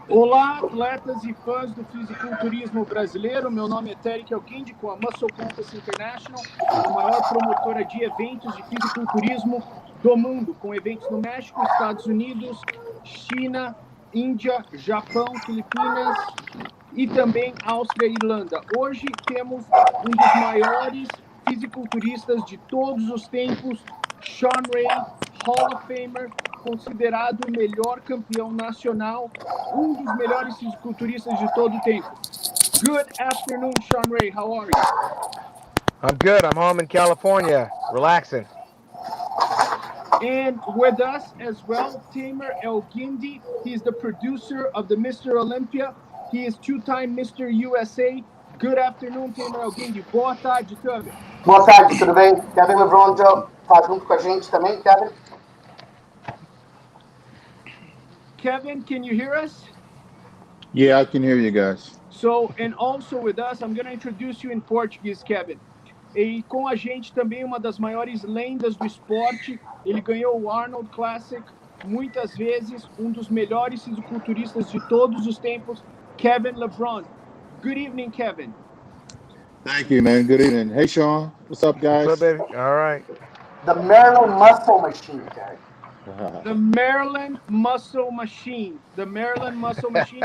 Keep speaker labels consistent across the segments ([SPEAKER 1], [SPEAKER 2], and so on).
[SPEAKER 1] Olá, atletas e fãs do fisiculturismo brasileiro. Meu nome é Terek Elguindi, com a Musclecontest International, a maior promotora de eventos de fisiculturismo do mundo, com eventos no México, Estados Unidos, China, Índia, Japão, Filipinas e também Áustria e Irlanda. Hoje temos um dos maiores fisiculturistas de todos os tempos, Shawn, Hall of Famer, considerado o melhor campeão nacional, um dos melhores fisiculturistas de todo o tempo. Good afternoon, Shawn. How are you?
[SPEAKER 2] I'm good. I'm home in California, relaxing.
[SPEAKER 1] And with us as well, Tamer Elguindi. He's the producer of the Mr. Olympia. He is two-time Mr. USA. Good afternoon, Tamer Elguindi. Boa tarde, Tamer.
[SPEAKER 3] Boa tarde, tudo bem? Kevin Levrone tá junto com a gente também, Kevin?
[SPEAKER 1] Kevin, can you hear us?
[SPEAKER 4] Yeah, I can hear you guys.
[SPEAKER 1] So, and also with us, I'm going to introduce you in Portuguese, Kevin. E com a gente também uma das maiores lendas do esporte. Ele ganhou o Arnold Classic muitas vezes, um dos melhores fisiculturistas de todos os tempos, Kevin Levrone. Good evening, Kevin.
[SPEAKER 4] Thank you, man. Good evening. Hey, Shawn. What's up, guys?
[SPEAKER 2] What's up, baby? All right.
[SPEAKER 3] The Maryland Muscle Machine, guys.
[SPEAKER 1] The Maryland Muscle Machine. The Maryland Muscle Machine.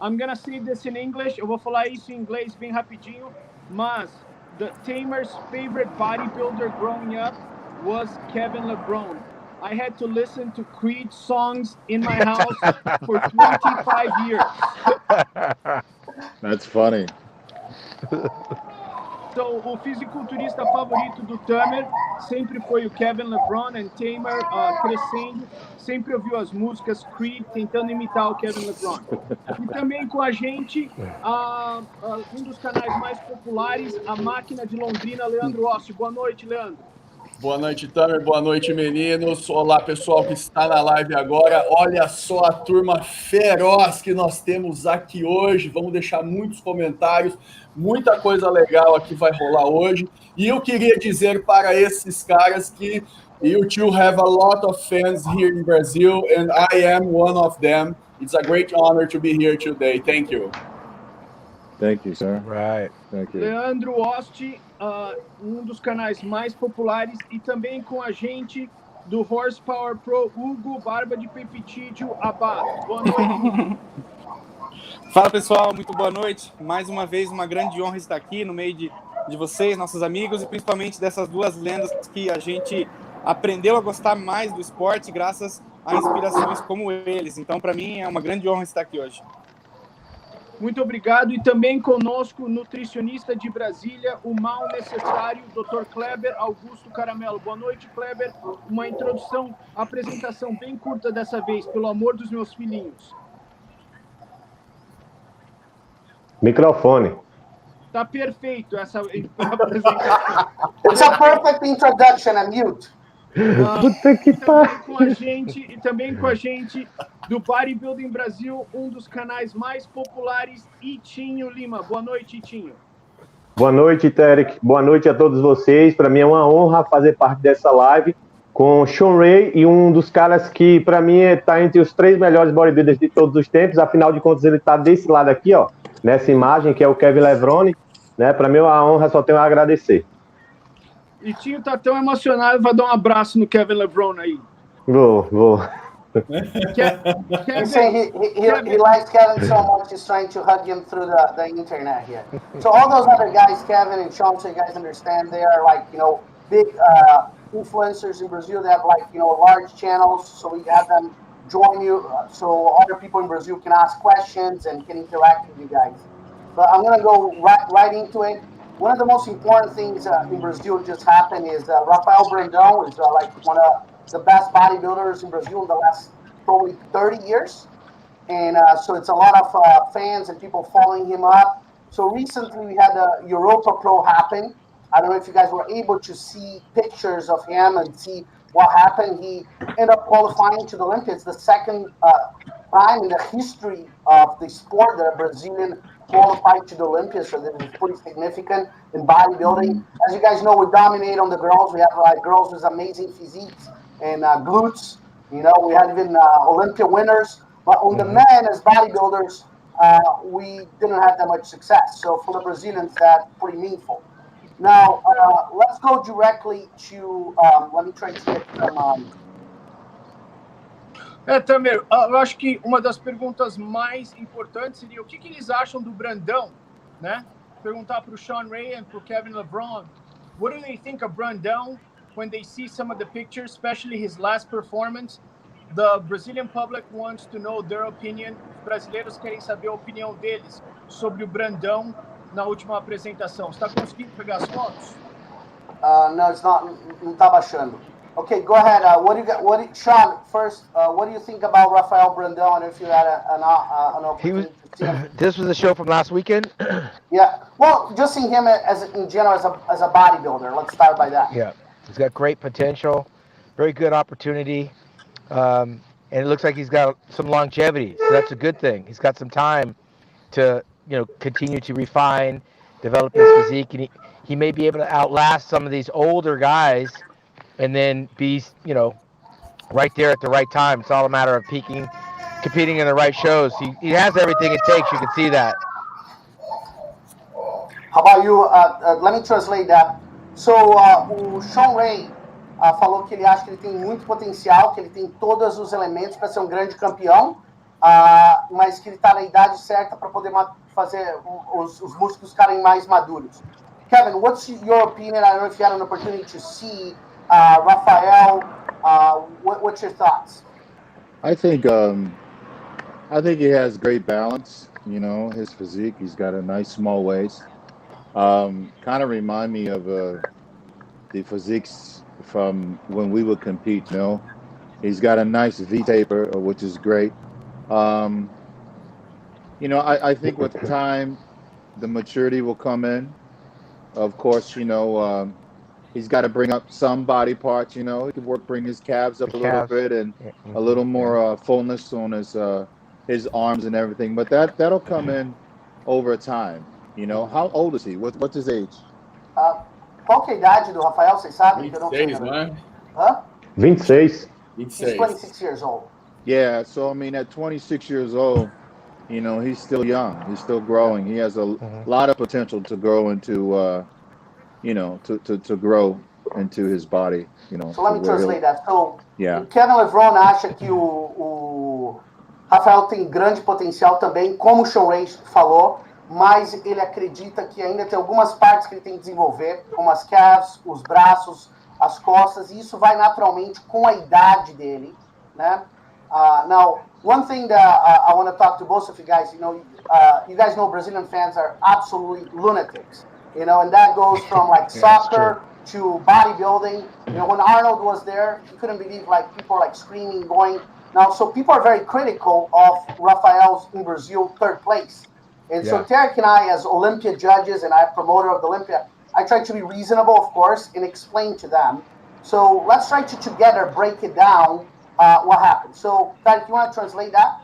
[SPEAKER 1] I'm going to say this in English. Eu vou falar isso em inglês bem rapidinho. Mas Tamer's favorite bodybuilder growing up was Kevin Levrone. I had to listen to Creed songs in my house for 25 years.
[SPEAKER 4] That's funny.
[SPEAKER 1] So, o fisiculturista favorito do Tamer sempre foi o Kevin Levrone, e Tamer, crescendo, sempre ouviu as músicas Creed, tentando imitar o Kevin Levrone. E também com a gente, um dos canais mais populares, a Máquina de Londrina, Leandro Ossi. Boa noite, Leandro.
[SPEAKER 5] Boa noite, Tamer. Boa noite, meninos. Olá, pessoal que está na live agora. Olha só a turma feroz que nós temos aqui hoje. Vamos deixar muitos comentários, muita coisa legal aqui vai rolar hoje. E eu queria dizer para esses caras que you two have a lot of fans here in Brazil, and I am one of them. It's a great honor to be here today. Thank you.
[SPEAKER 4] Thank you, sir.
[SPEAKER 2] Right.
[SPEAKER 4] Thank you.
[SPEAKER 1] Leandro Osti, um dos canais mais populares, e também com a gente do Horsepower Pro, Hugo Barba de Pepitídio Abá. Boa noite.
[SPEAKER 6] Fala, pessoal, muito boa noite. Mais uma vez, uma grande honra estar aqui no meio de vocês, nossos amigos, e principalmente dessas duas lendas que a gente aprendeu a gostar mais do esporte graças a inspirações como eles. Então, para mim, é uma grande honra estar aqui hoje.
[SPEAKER 1] Muito obrigado. E também conosco, nutricionista de Brasília, o mal necessário, Dr. Kleber Augusto Caramelo. Boa noite, Kleber. Uma introdução, apresentação bem curta dessa vez, pelo amor dos meus filhinhos.
[SPEAKER 7] Microfone.
[SPEAKER 1] Tá perfeito essa apresentação.
[SPEAKER 3] It's a perfect introduction, I'm mute.
[SPEAKER 7] Puta que pariu.
[SPEAKER 1] E também com a gente do Bodybuilding Brasil, um dos canais mais populares, Itinho Lima. Boa noite, Itinho.
[SPEAKER 7] Boa noite, Terek. Boa noite a todos vocês. Para mim é uma honra fazer parte dessa live com o Shawn e um dos caras que, para mim, está entre os 3 melhores bodybuilders de todos os tempos. Afinal de contas, ele está desse lado aqui, ó, nessa imagem, que é o Kevin Levrone. Né? Para mim é uma honra, só tenho a agradecer.
[SPEAKER 1] Itinho tá tão emocionado, vai dar um abraço no Kevin Levrone aí.
[SPEAKER 7] Vou.
[SPEAKER 3] He's saying he likes Kevin so much, he's trying to hug him through the internet here. So all those other guys, Kevin and Shawn, so you guys understand, they are like, big influencers in Brazil. They have like, large channels, so we have them join you so other people in Brazil can ask questions and can interact with you guys. But I'm going to go right into it. One of the most important things in Brazil just happened is Rafael Brandão is like one of the best bodybuilders in Brazil in the last probably 30 years. And so it's a lot of fans and people following him up. So recently we had the Europa Pro happen. I don't know if you guys were able to see pictures of him and see what happened. He ended up qualifying to the Olympics, the second time in the history of the sport that a Brazilian qualified to the Olympics, so that is pretty significant in bodybuilding. As you guys know, we dominate on the girls. We have girls with amazing physiques and glutes. We had even Olympia winners But on the men as bodybuilders, we didn't have that much success. So for the Brazilians, that's pretty meaningful. Now, let's go directly to, let me try to get some...
[SPEAKER 1] Tamer, eu acho que uma das perguntas mais importantes seria o que eles acham do Brandão, né? Perguntar para o Shawn Ray and para o Kevin Levrone, what do they think of Brandão when they see some of the pictures, especially his last performance? The Brazilian public wants to know their opinion. Os brasileiros querem saber a opinião deles sobre o Brandão na última apresentação. Você está conseguindo pegar as fotos?
[SPEAKER 3] No, it's not. Não está baixando. Okay, go ahead. Shawn, first, what do you think about Rafael Brandão? And if you had an opportunity to see him?
[SPEAKER 2] This was a show from last weekend.
[SPEAKER 3] Yeah. Well, just seeing him in general as a bodybuilder. Let's start by that.
[SPEAKER 2] Yeah, he's got great potential, very good opportunity, and it looks like he's got some longevity. So that's a good thing. He's got some time to continue to refine, develop his physique, and he may be able to outlast some of these older guys, and then be right there at the right time. It's all a matter of competing in the right shows. He has everything it takes. You can see that.
[SPEAKER 3] How about you? Let me translate that. So, o Shawn Ray falou que ele acha que ele tem muito potencial, que ele tem todos os elementos para ser um grande campeão, mas que ele está na idade certa para poder fazer os músculos ficarem mais maduros. Kevin, what's your opinion? I don't know if you had an opportunity to see Rafael. What's your thoughts?
[SPEAKER 4] I think he has great balance. His physique. He's got a nice small waist. Kind of remind me of the physiques from when we would compete. He's got a nice V taper, which is great. I think with time, the maturity will come in. Of course, he's got to bring up some body parts. He can bring his calves up a little bit and a little more fullness on his arms and everything. But that'll come in over time. How old is he? What's his age?
[SPEAKER 3] Qual que é a idade do Rafael? Vocês sabem?
[SPEAKER 5] 26, né?
[SPEAKER 3] Hã?
[SPEAKER 7] 26.
[SPEAKER 3] He's 26 years old.
[SPEAKER 4] Yeah, so at 26 years old, he's still young. He's still growing. He has a lot of potential to grow into, to grow into his body.
[SPEAKER 3] So let me translate that. So,
[SPEAKER 4] yeah.
[SPEAKER 3] Kevin Levrone acha que o Rafael tem grande potencial também, como o Shawn Ray falou, mas ele acredita que ainda tem algumas partes que ele tem que desenvolver, como as calves, os braços, as costas, e isso vai naturalmente com a idade dele, né? Now, one thing that I want to talk to both of you guys, you guys know Brazilian fans are absolutely lunatics, and that goes from like soccer to bodybuilding. When Arnold was there, you couldn't believe people were screaming, going. Now, so people are very critical of Rafael's in Brazil third place. And so Tarek and I, as Olympia judges, and I'm promoter of the Olympia, I try to be reasonable, of course, and explain to them. So let's try to together break it down what happened. So, Tarek, you want to translate that?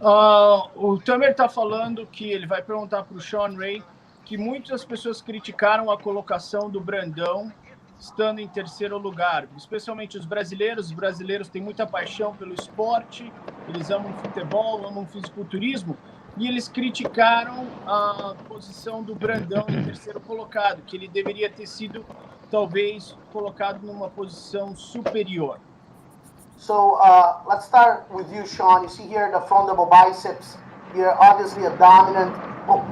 [SPEAKER 1] O Tamer está falando que ele vai perguntar para o Shawn Ray que muitas pessoas criticaram a colocação do Brandão estando em terceiro lugar, especialmente os brasileiros. Os brasileiros têm muita paixão pelo esporte, eles amam futebol, amam fisiculturismo, e eles criticaram a posição do Brandão em terceiro colocado, que ele deveria ter sido, talvez, colocado numa posição superior.
[SPEAKER 3] So let's start with you, Shawn. You see here the front double biceps. Here, obviously a dominant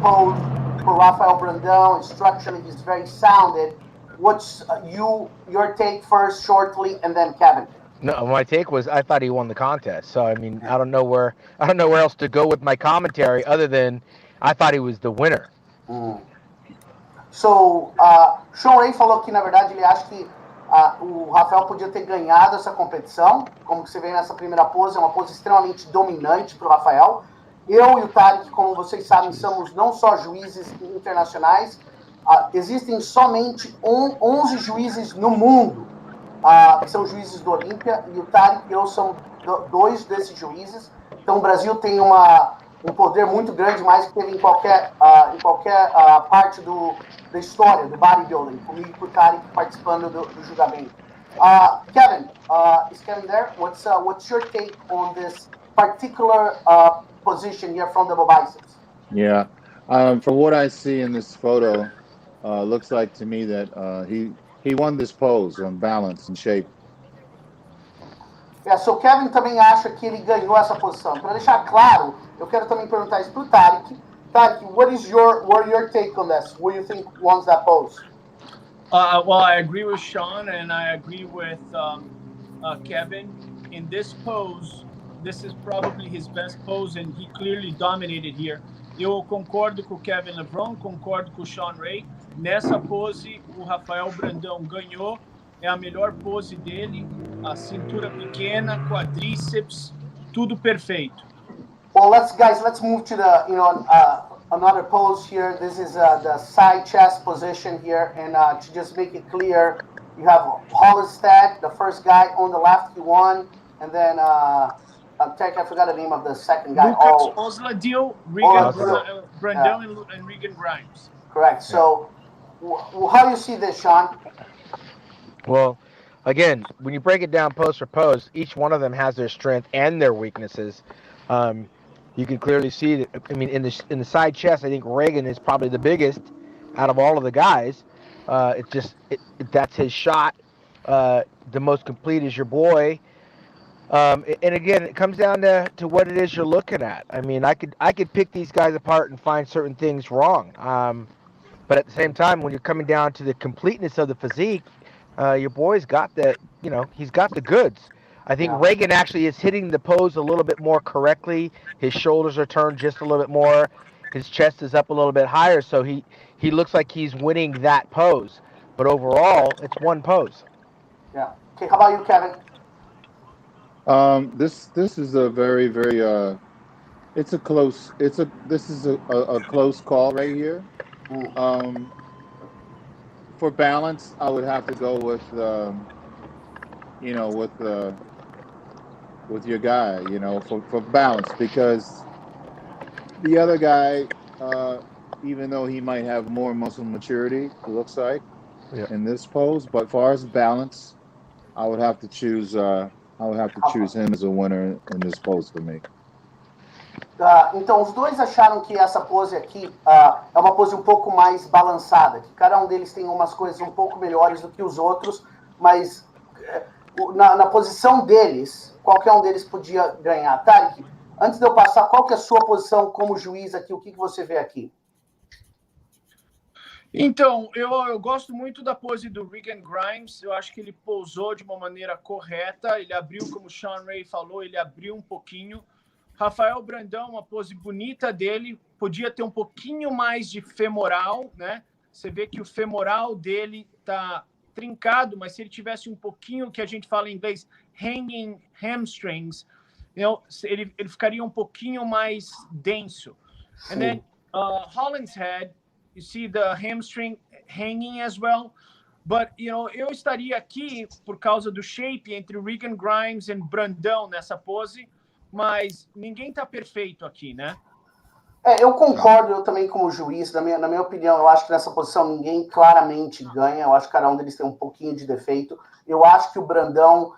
[SPEAKER 3] pose for Rafael Brandão. Structurally, he's very sounded. What's your take first, shortly, and then Kevin?
[SPEAKER 2] No, my take was I thought he won the contest. So I mean, I don't know where else to go with my commentary other than I thought he was the winner.
[SPEAKER 3] So Shawn Ray falou que na verdade ele acha que o Rafael podia ter ganhado essa competição. Como que você vê nessa primeira pose, é uma pose extremamente dominante para o Rafael. Eu e o Tarek, como vocês sabem, somos não só juízes internacionais. Existem somente 11 juízes no mundo que são juízes do Olímpia, e o Tarek e eu somos dois desses juízes. Então o Brasil tem um poder muito grande, mais que teve em qualquer parte da história do bodybuilding, comigo e com o Tarek participando do julgamento. Kevin, is Kevin there? What's your take on this particular position here from double biceps?
[SPEAKER 4] Yeah. From what I see in this photo, looks like to me that he won this pose on balance and shape.
[SPEAKER 3] So Kevin também acha que ele ganhou essa posição. Para deixar claro, eu quero também perguntar isso para o Tarek. Tarek, what is your take on this? Who do you think wants that pose?
[SPEAKER 1] Well, I agree with Shawn and I agree with Kevin. In this pose, this is probably his best pose and he clearly dominated here. Eu concordo com o Kevin Levrone, concordo com o Shawn Ray. Nessa pose, o Rafael Brandão ganhou. É a melhor pose dele. A cintura pequena, quadríceps, tudo perfeito.
[SPEAKER 3] Well, let's move to the another pose here. This is the side chest position here, and to just make it clear, you have Hollestad, the first guy on the left, he won, and then I forgot the name of the second guy.
[SPEAKER 1] Lucas Osladil, Brandão, and Regan Grimes.
[SPEAKER 3] Correct. So, how do you see this, Shawn?
[SPEAKER 2] Well, again, when you break it down pose for pose, each one of them has their strength and their weaknesses. You can clearly see that. I mean, in the side chest, I think Regan is probably the biggest out of all of the guys. That's his shot. The most complete is your boy. And again, it comes down to what it is you're looking at. I mean, I could pick these guys apart and find certain things wrong. But at the same time, when you're coming down to the completeness of the physique, your boy's got he's got the goods. I think Regan actually is hitting the pose a little bit more correctly. His shoulders are turned just a little bit more. His chest is up a little bit higher, so he looks like he's winning that pose. But overall, it's one pose.
[SPEAKER 3] Yeah. Okay, how about you, Kevin?
[SPEAKER 4] This is a very, very this is a close call right here. For balance, I would have to go with with your guy, for balance, because the other guy, even though he might have more muscle maturity, it looks like in this pose, but as far as balance, I would have to choose him as a winner in this pose for me.
[SPEAKER 3] Então, os dois acharam que essa pose aqui é uma pose um pouco mais balançada, que cada um deles tem umas coisas um pouco melhores do que os outros, mas na posição deles, qualquer um deles podia ganhar. Tarek, antes de eu passar, qual que é a sua posição como juiz aqui? O que você vê aqui?
[SPEAKER 1] Então, eu gosto muito da pose do Regan Grimes. Eu acho que ele pousou de uma maneira correta. Ele abriu, como o Shawn Ray falou, ele abriu um pouquinho. Rafael Brandão, uma pose bonita dele, podia ter um pouquinho mais de femoral, né? Você vê que o femoral dele tá trincado, mas se ele tivesse um pouquinho, que a gente fala em inglês, hanging hamstrings, ele ficaria um pouquinho mais denso. And then Holland's head, you see the hamstring hanging as well. But, eu estaria aqui por causa do shape entre Regan Grimes e Brandão nessa pose, mas ninguém tá perfeito aqui, né?
[SPEAKER 3] Eu concordo, eu também como juiz, na minha opinião, eu acho que nessa posição ninguém claramente ganha, eu acho que cada um deles tem um pouquinho de defeito. Eu acho que o Brandão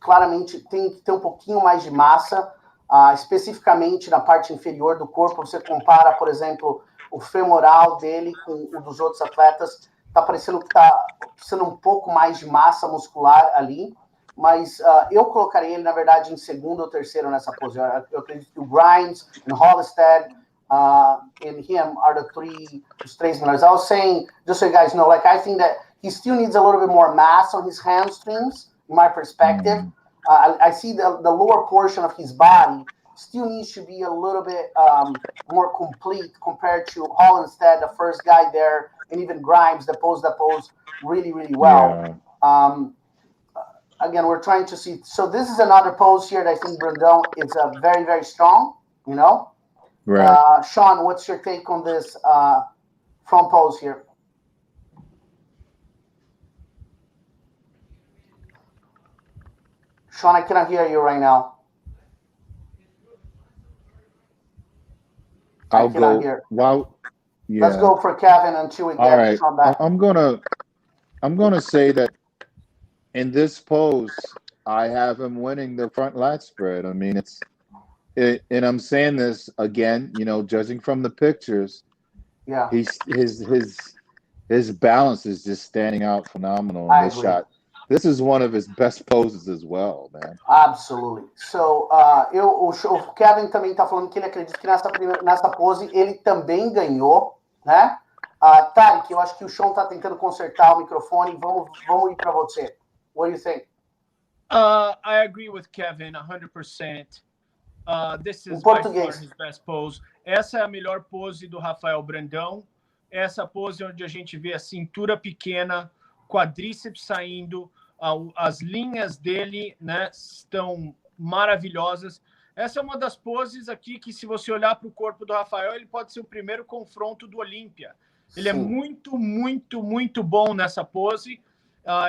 [SPEAKER 3] claramente tem que ter um pouquinho mais de massa, especificamente na parte inferior do corpo. Você compara, por exemplo, o femoral dele com o dos outros atletas, tá parecendo que tá sendo um pouco mais de massa muscular ali. Mas eu colocaria ele, na verdade, em segundo ou terceiro nessa posição. Eu acredito que o Grimes, and Hollestad, and him are os três melhores. I was saying, just so you guys know, I think that he still needs a little bit more mass on his hamstrings, in my perspective. I see the lower portion of his body still needs to be a little bit more complete compared to Hollestad, the first guy there, and even Grimes, that posed really, really well. Yeah. Again, we're trying to see. So this is another pose here that I think Brandão is very, very strong, Right. Shawn, what's your take on this front pose here? Shawn, I cannot hear you right now.
[SPEAKER 4] I'll go. Wow. Yeah.
[SPEAKER 3] Let's go for Kevin until we get Shawn back.
[SPEAKER 4] I'm gonna say that in this pose, I have him winning the front lat spread. I mean, and I'm saying this again, judging from the pictures,
[SPEAKER 3] Yeah,
[SPEAKER 4] his balance is just standing out phenomenal in
[SPEAKER 3] I
[SPEAKER 4] this
[SPEAKER 3] agree.
[SPEAKER 4] shot. This is one of his best poses as well, man.
[SPEAKER 3] Absolutely. So, o Kevin também está falando que ele acredita que nessa pose ele também ganhou, né? Tarek, eu acho que o Shawn está tentando consertar o microfone. Vamos ir para você. What do you think?
[SPEAKER 1] I agree with Kevin 100%. This is by far his best pose. Essa é a melhor pose do Rafael Brandão. Essa pose onde a gente vê a cintura pequena, quadríceps saindo, as linhas dele, né, estão maravilhosas. Essa é uma das poses aqui que, se você olhar para o corpo do Rafael, ele pode ser o primeiro confronto do Olímpia. Ele é muito, muito, muito bom nessa pose.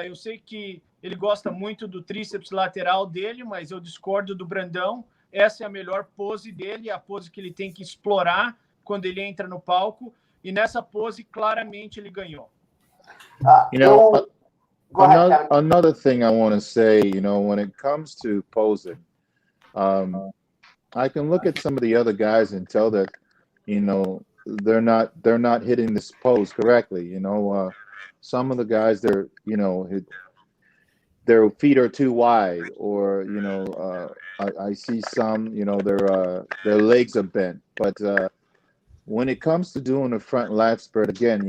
[SPEAKER 1] Eu sei que ele gosta muito do tríceps lateral dele, mas eu discordo do Brandão. Essa é a melhor pose dele, a pose que ele tem que explorar quando ele entra no palco. E nessa pose, claramente, ele ganhou.
[SPEAKER 4] Another thing I want to say, when it comes to posing, I can look at some of the other guys and tell that, they're not hitting this pose correctly. Some of the guys, their feet are too wide, or I see some, their legs are bent. But when it comes to doing a front lat spread, again,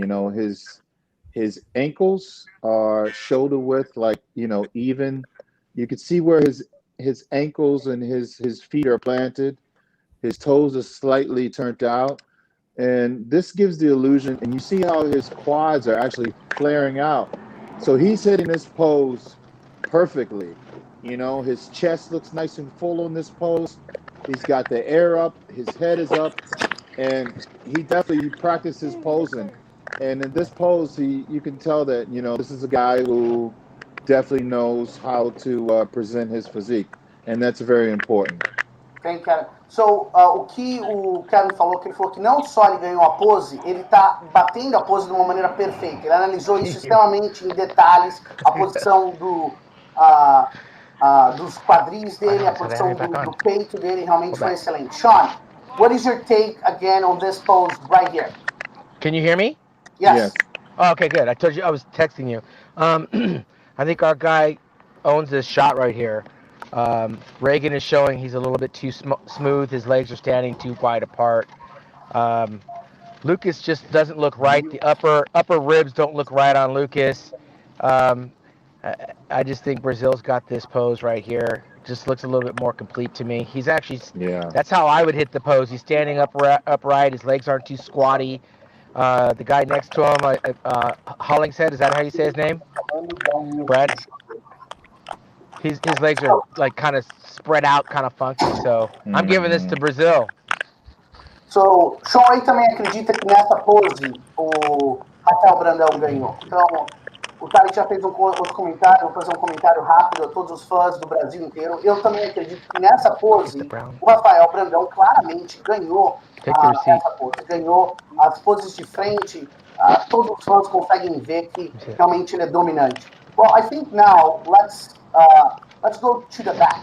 [SPEAKER 4] his ankles are shoulder width, like, even. You can see where his ankles and his feet are planted. His toes are slightly turned out. And this gives the illusion, and you see how his quads are actually flaring out. So he's hitting this pose perfectly. His chest looks nice and full on this pose. He's got the air up, his head is up, and he definitely practices posing. And in this pose, you can tell that, this is a guy who definitely knows how to present his physique. And that's very important.
[SPEAKER 3] Thank you. So, o que o Kevin falou, que ele falou que não só ele ganhou a pose, ele está batendo a pose de uma maneira perfeita. Ele analisou isso extremamente em detalhes, a posição dos quadris dele, a posição do peito dele realmente foi excelente. Shawn, what is your take again on this pose right here?
[SPEAKER 2] Can you hear me?
[SPEAKER 3] Yes.
[SPEAKER 2] Oh, okay, good. I told you I was texting you. I think our guy owns this shot right here. Reagan is showing he's a little bit too smooth. His legs are standing too wide apart. Lucas just doesn't look right. The upper ribs don't look right on Lucas. I just think Brazil's got this pose right here. Just looks a little bit more complete to me. He's actually, that's how I would hit the pose. He's standing upright. His legs aren't too squatty. The guy next to him, Hollingshead, is that how you say his name? Brad? His legs are like kind of spread out, kind of funky. So I'm giving this to Brazil.
[SPEAKER 3] So, Shawn também acredita que nessa pose o Rafael Brandão ganhou. Então, o Tarek já fez outro comentário, vou fazer um comentário rápido a todos os fãs do Brasil inteiro. Eu também acredito que nessa pose o Rafael Brandão claramente ganhou essa pose. Ganhou as poses de frente, todos os fãs conseguem ver que realmente ele é dominante. Well, I think now let's go to the back,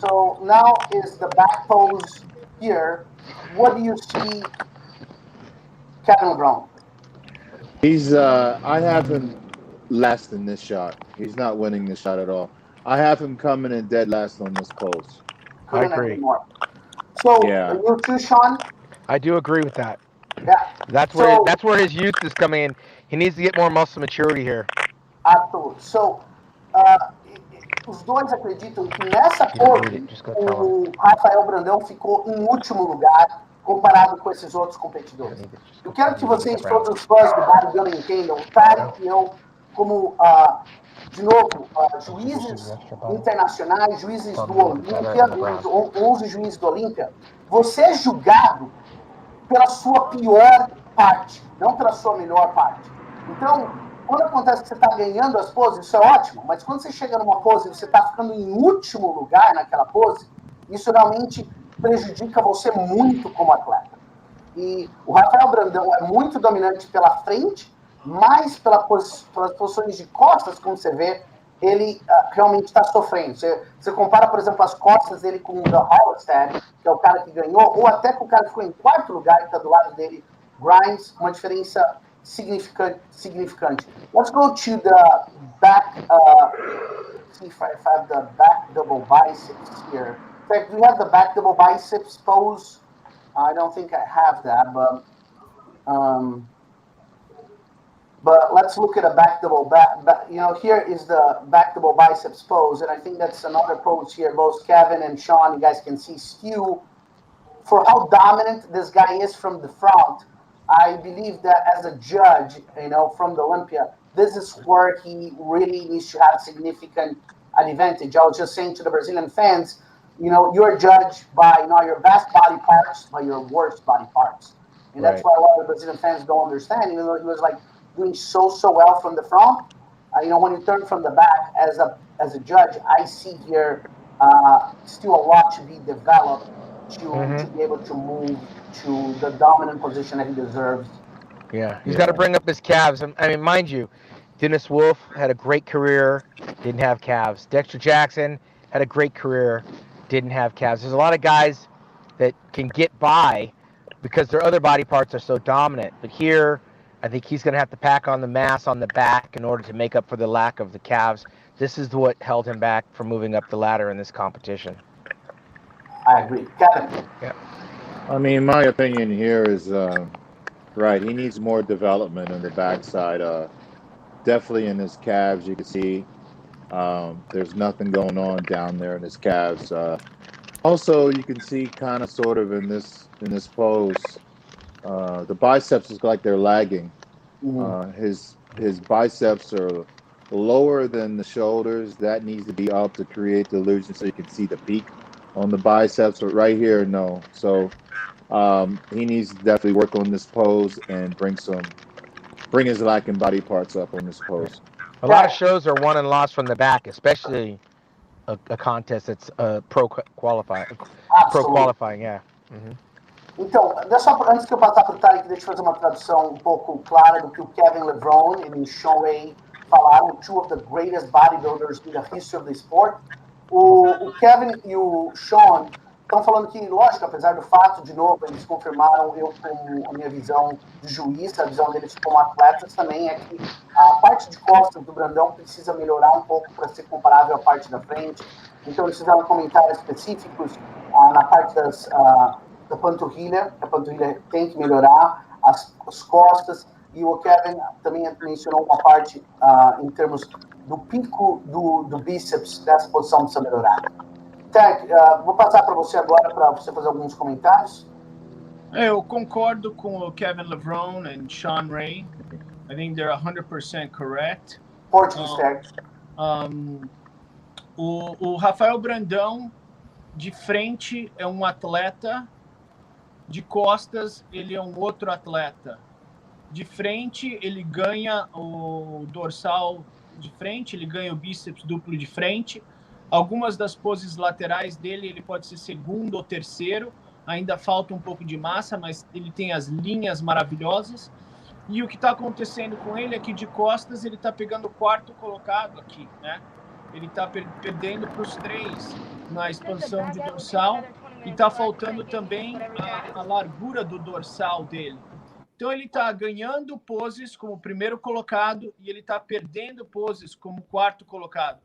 [SPEAKER 3] So now is the back pose here. What do you see, Kevin LeBron?
[SPEAKER 4] I have him last in this shot. He's not winning this shot at all. I have him coming in dead last on this pose.
[SPEAKER 2] I agree.
[SPEAKER 3] So, you too, Shawn?
[SPEAKER 2] I do agree with that.
[SPEAKER 3] Yeah.
[SPEAKER 2] That's where his youth is coming in. He needs to get more muscle maturity here.
[SPEAKER 3] Absolutely. So, os dois acreditam que nessa pose o Rafael Brandão ficou em último lugar comparado com esses outros competidores. Eu quero que vocês, todos os fãs do bodybuilding, entendam, o Tarek e eu, como, de novo, juízes internacionais, juízes do Olímpia, 11 juízes do Olímpia, você é julgado pela sua pior parte, não pela sua melhor parte. Então, quando acontece que você está ganhando as poses, isso é ótimo, mas quando você chega numa pose e você está ficando em último lugar naquela pose, isso realmente prejudica você muito como atleta. E o Rafael Brandão é muito dominante pela frente mas pelas posições de costas, como você vê, ele realmente está sofrendo. Você compara, por exemplo, as costas dele com o da Hollowstad, que é o cara que ganhou, ou até com o cara que ficou em quarto lugar, que está do lado dele, Grimes, uma diferença significante. Let's go to the back, let's see if I have the back double biceps here. In fact, do you have the back double biceps pose? I don't think I have that, but let's look at a back double here is the back double biceps pose, and I think that's another pose here. Both Kevin and Shawn, you guys can see skew for how dominant this guy is from the front. I believe that as a judge, from the Olympia, this is where he really needs to have significant advantage. I was just saying to the Brazilian fans, you're judged by not your best body parts, but your worst body parts. And that's why a lot of the Brazilian fans don't understand, even though he was doing so well from the front. When you turn from the back as a judge, I see here still a lot to be developed to be able to move to the dominant position that he deserves.
[SPEAKER 2] Yeah, he's got to bring up his calves. I mean, mind you, Dennis Wolf had a great career, didn't have calves. Dexter Jackson had a great career, didn't have calves. There's a lot of guys that can get by because their other body parts are so dominant. But here, I think he's going to have to pack on the mass on the back in order to make up for the lack of the calves. This is what held him back from moving up the ladder in this competition.
[SPEAKER 3] I agree. Kevin?
[SPEAKER 4] Yeah. I mean, my opinion here is right. He needs more development on the backside. Definitely in his calves, you can see there's nothing going on down there in his calves. Also, you can see kind of sort of in this pose, the biceps look like they're lagging. His biceps are lower than the shoulders. That needs to be up to create the illusion so you can see the peak on the biceps. But right here, no. So he needs to definitely work on this pose and bring his lacking body parts up on this pose.
[SPEAKER 2] A lot of shows are won and lost from the back, especially a contest that's pro qualifying, yeah.
[SPEAKER 3] Então, antes que eu passar para o Tarek, deixa eu fazer uma tradução um pouco clara do que o Kevin Levrone e o Shawn Ray falaram, two of the greatest bodybuilders in the history of the sport. O Kevin e o Shawn estão falando que, lógico, apesar do fato, de novo, eles confirmaram, eu com a minha visão de juiz, a visão deles como atletas também é que a parte de costas do Brandão precisa melhorar um pouco para ser comparável à parte da frente. Então, eles fizeram comentários específicos na parte da panturrilha, a panturrilha tem que melhorar, as costas, e o Kevin também mencionou uma parte em termos do pico do bíceps, dessa posição precisa melhorar. Tarek, vou passar para você agora para você fazer alguns comentários.
[SPEAKER 1] Eu concordo com o Kevin Levrone e Shawn Ray. I think they're 100% correct.
[SPEAKER 3] Português, certo.
[SPEAKER 1] O Rafael Brandão, de frente, é um atleta. De costas, ele é um outro atleta. De frente, ele ganha o dorsal de frente, ele ganha o bíceps duplo de frente. Algumas das poses laterais dele, ele pode ser segundo ou terceiro. Ainda falta um pouco de massa, mas ele tem as linhas maravilhosas. E o que está acontecendo com ele é que de costas ele está pegando o quarto colocado aqui, né? Ele está perdendo para os 3 na expansão de dorsal. E está faltando também a largura do dorsal dele. Então, ele está ganhando poses como primeiro colocado e ele está perdendo poses como quarto colocado.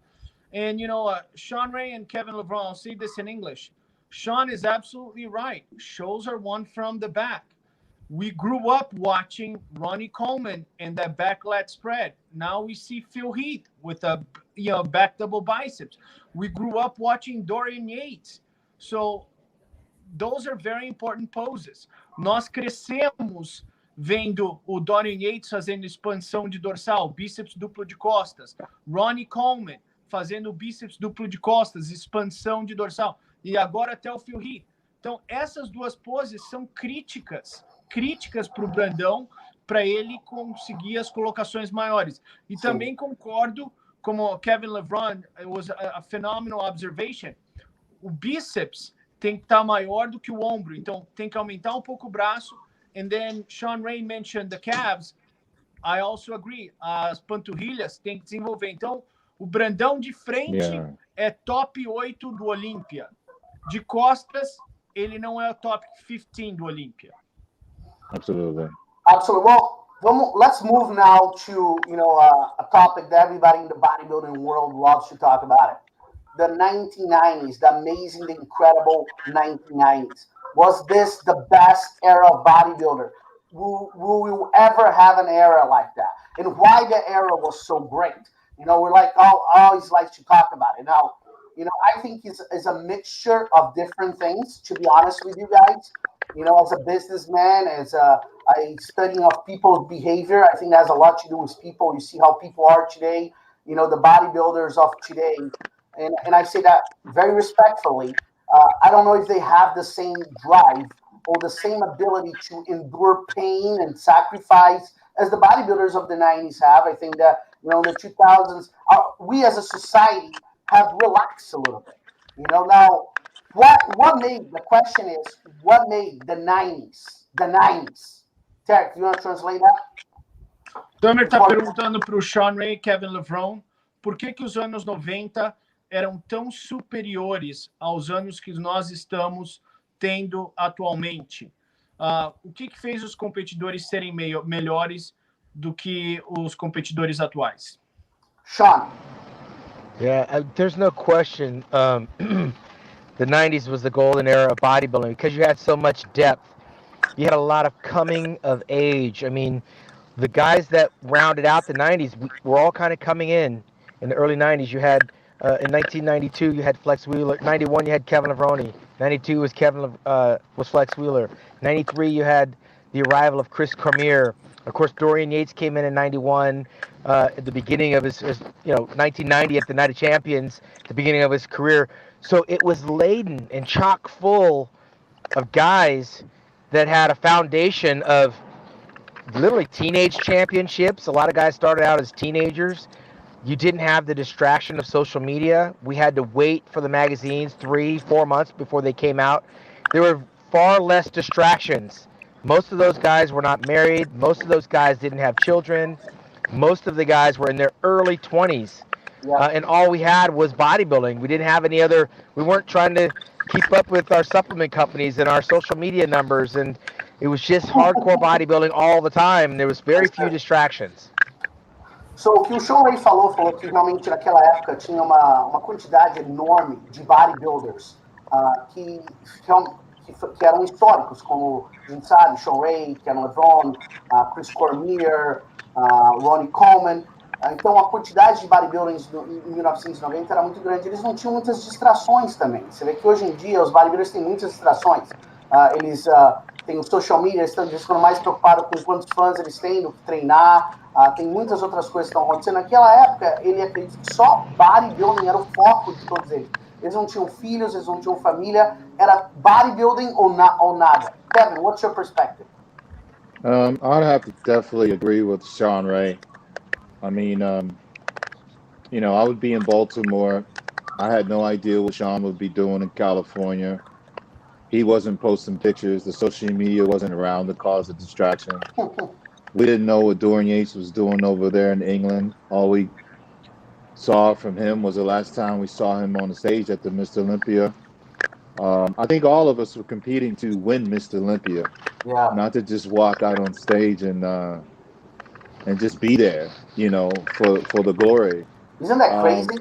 [SPEAKER 1] And, Shawn Ray and Kevin Levrone, I'll say this in English. Shawn is absolutely right. Shows are won from the back. We grew up watching Ronnie Coleman and that back lat spread. Now we see Phil Heath with a back double biceps. We grew up watching Dorian Yates. So, those are very important poses. Nós crescemos vendo o Dorian Yates fazendo expansão de dorsal, bíceps duplo de costas. Ronnie Coleman fazendo bíceps duplo de costas, expansão de dorsal. E agora até o Phil Heath. Então, essas duas poses são críticas para o Brandão, para ele conseguir as colocações maiores. E também concordo, como Kevin Levrone, it was a phenomenal observation, o bíceps tem que estar maior do que o ombro. Então, tem que aumentar um pouco o braço. And then Shawn Ray mentioned the calves. I also agree. As panturrilhas tem que desenvolver. Então, o Brandão de frente é top 8 do Olímpia. De costas, ele não é o top 15 do Olímpia.
[SPEAKER 4] Absolutely.
[SPEAKER 3] Absolutely. Well, let's move now to a topic that everybody in the bodybuilding world loves to talk about. It. The 1990s, the amazing, the incredible 1990s. Was this the best era of bodybuilder? Will we ever have an era like that? And why the era was so great? We're like, always like to talk about it. Now, I think it's a mixture of different things, to be honest with you guys. As a businessman, as a studying of people's behavior, I think that has a lot to do with people. You see how people are today, the bodybuilders of today. And I say that very respectfully. I don't know if they have the same drive or the same ability to endure pain and sacrifice as the bodybuilders of the 90s have. I think that, in the 2000s, we as a society have relaxed a little bit. Now, what made the 90s the 90s? Derek, you want to translate that?
[SPEAKER 1] Tamer está perguntando para o Shawn Ray e Kevin Levrone por que os anos 90 eram tão superiores aos anos que nós estamos tendo atualmente. O que fez os competidores serem melhores do que os competidores atuais?
[SPEAKER 3] Shawn.
[SPEAKER 2] Yeah, there's no question. The 90s was the golden era of bodybuilding because you had so much depth. You had a lot of coming of age. I mean, the guys that rounded out the 90s were all kind of coming in the early 90s. You had, in 1992, you had Flex Wheeler. 91, you had Kevin Levrone. 92 was Flex Wheeler. 93, you had the arrival of Chris Cormier. Of course, Dorian Yates came in 91, at the beginning of his 1990 at the Night of Champions, the beginning of his career. So it was laden and chock full of guys that had a foundation of literally teenage championships. A lot of guys started out as teenagers. You didn't have the distraction of social media. We had to wait for the magazines 3-4 months before they came out. There were far less distractions. Most of those guys were not married. Most of those guys didn't have children. Most of the guys were in their early 20s. And all we had was bodybuilding. We didn't have any other, we weren't trying to keep up with our supplement companies and our social media numbers. And it was just hardcore bodybuilding all the time. There was very few distractions.
[SPEAKER 3] So, o que o Shawn Ray falou que realmente naquela época tinha uma quantidade enorme de bodybuilders que eram históricos, como a gente sabe, Shawn Ray, Kevin Levrone, Chris Cormier, Ronnie Coleman. Então, a quantidade de bodybuilders em 1990 era muito grande. Eles não tinham muitas distrações também. Você vê que hoje em dia os bodybuilders têm muitas distrações. Eles têm o social media, eles ficam mais preocupados com quantos fãs eles têm do que treinar. Tem muitas outras coisas que estão acontecendo. Naquela época, ele acredita que só bodybuilding era o foco de todos eles. Eles não tinham filhos, eles não tinham família. Era bodybuilding ou nada. Kevin, what's your perspective?
[SPEAKER 4] I'd have to definitely agree with Shawn Ray. I mean, I would be in Baltimore. I had no idea what Shawn would be doing in California. He wasn't posting pictures. The social media wasn't around to cause a distraction. We didn't know what Dorian Yates was doing over there in England. All we saw from him was the last time we saw him on the stage at the Mr. Olympia. I think all of us were competing to win Mr. Olympia, not to just walk out on stage and just be there, for the glory.
[SPEAKER 3] Isn't that crazy?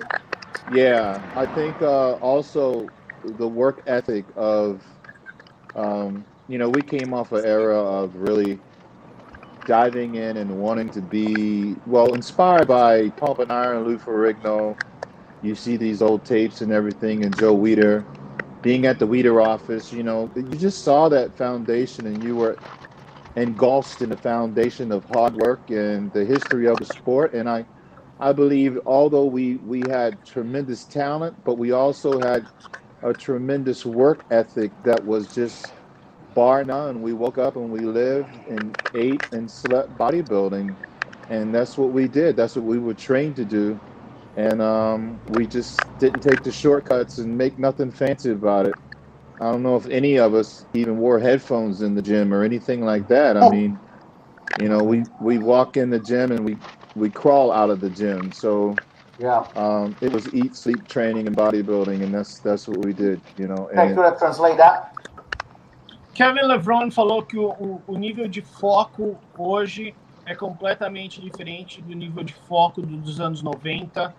[SPEAKER 4] Yeah, I think also the work ethic of, we came off an era of really diving in and wanting to be, inspired by Pump and Iron, Lou Ferrigno. You see these old tapes and everything, and Joe Weider. Being at the Weider office, you just saw that foundation, and you were engulfed in the foundation of hard work and the history of the sport. And I believe, although we had tremendous talent, but we also had a tremendous work ethic that was just bar none. We woke up and we lived and ate and slept bodybuilding, and that's what we did. That's what we were trained to do. And we just didn't take the shortcuts and make nothing fancy about it. I don't know if any of us even wore headphones in the gym or anything like that. I mean, you know, we walk in the gym and we crawl out of the gym. So
[SPEAKER 3] Yeah.
[SPEAKER 4] It was eat, sleep, training, and bodybuilding, and that's what we did, you know.
[SPEAKER 3] Can you translate that?
[SPEAKER 1] Kevin Levrone falou que o nível de foco hoje é completamente diferente do nível de foco dos anos 90.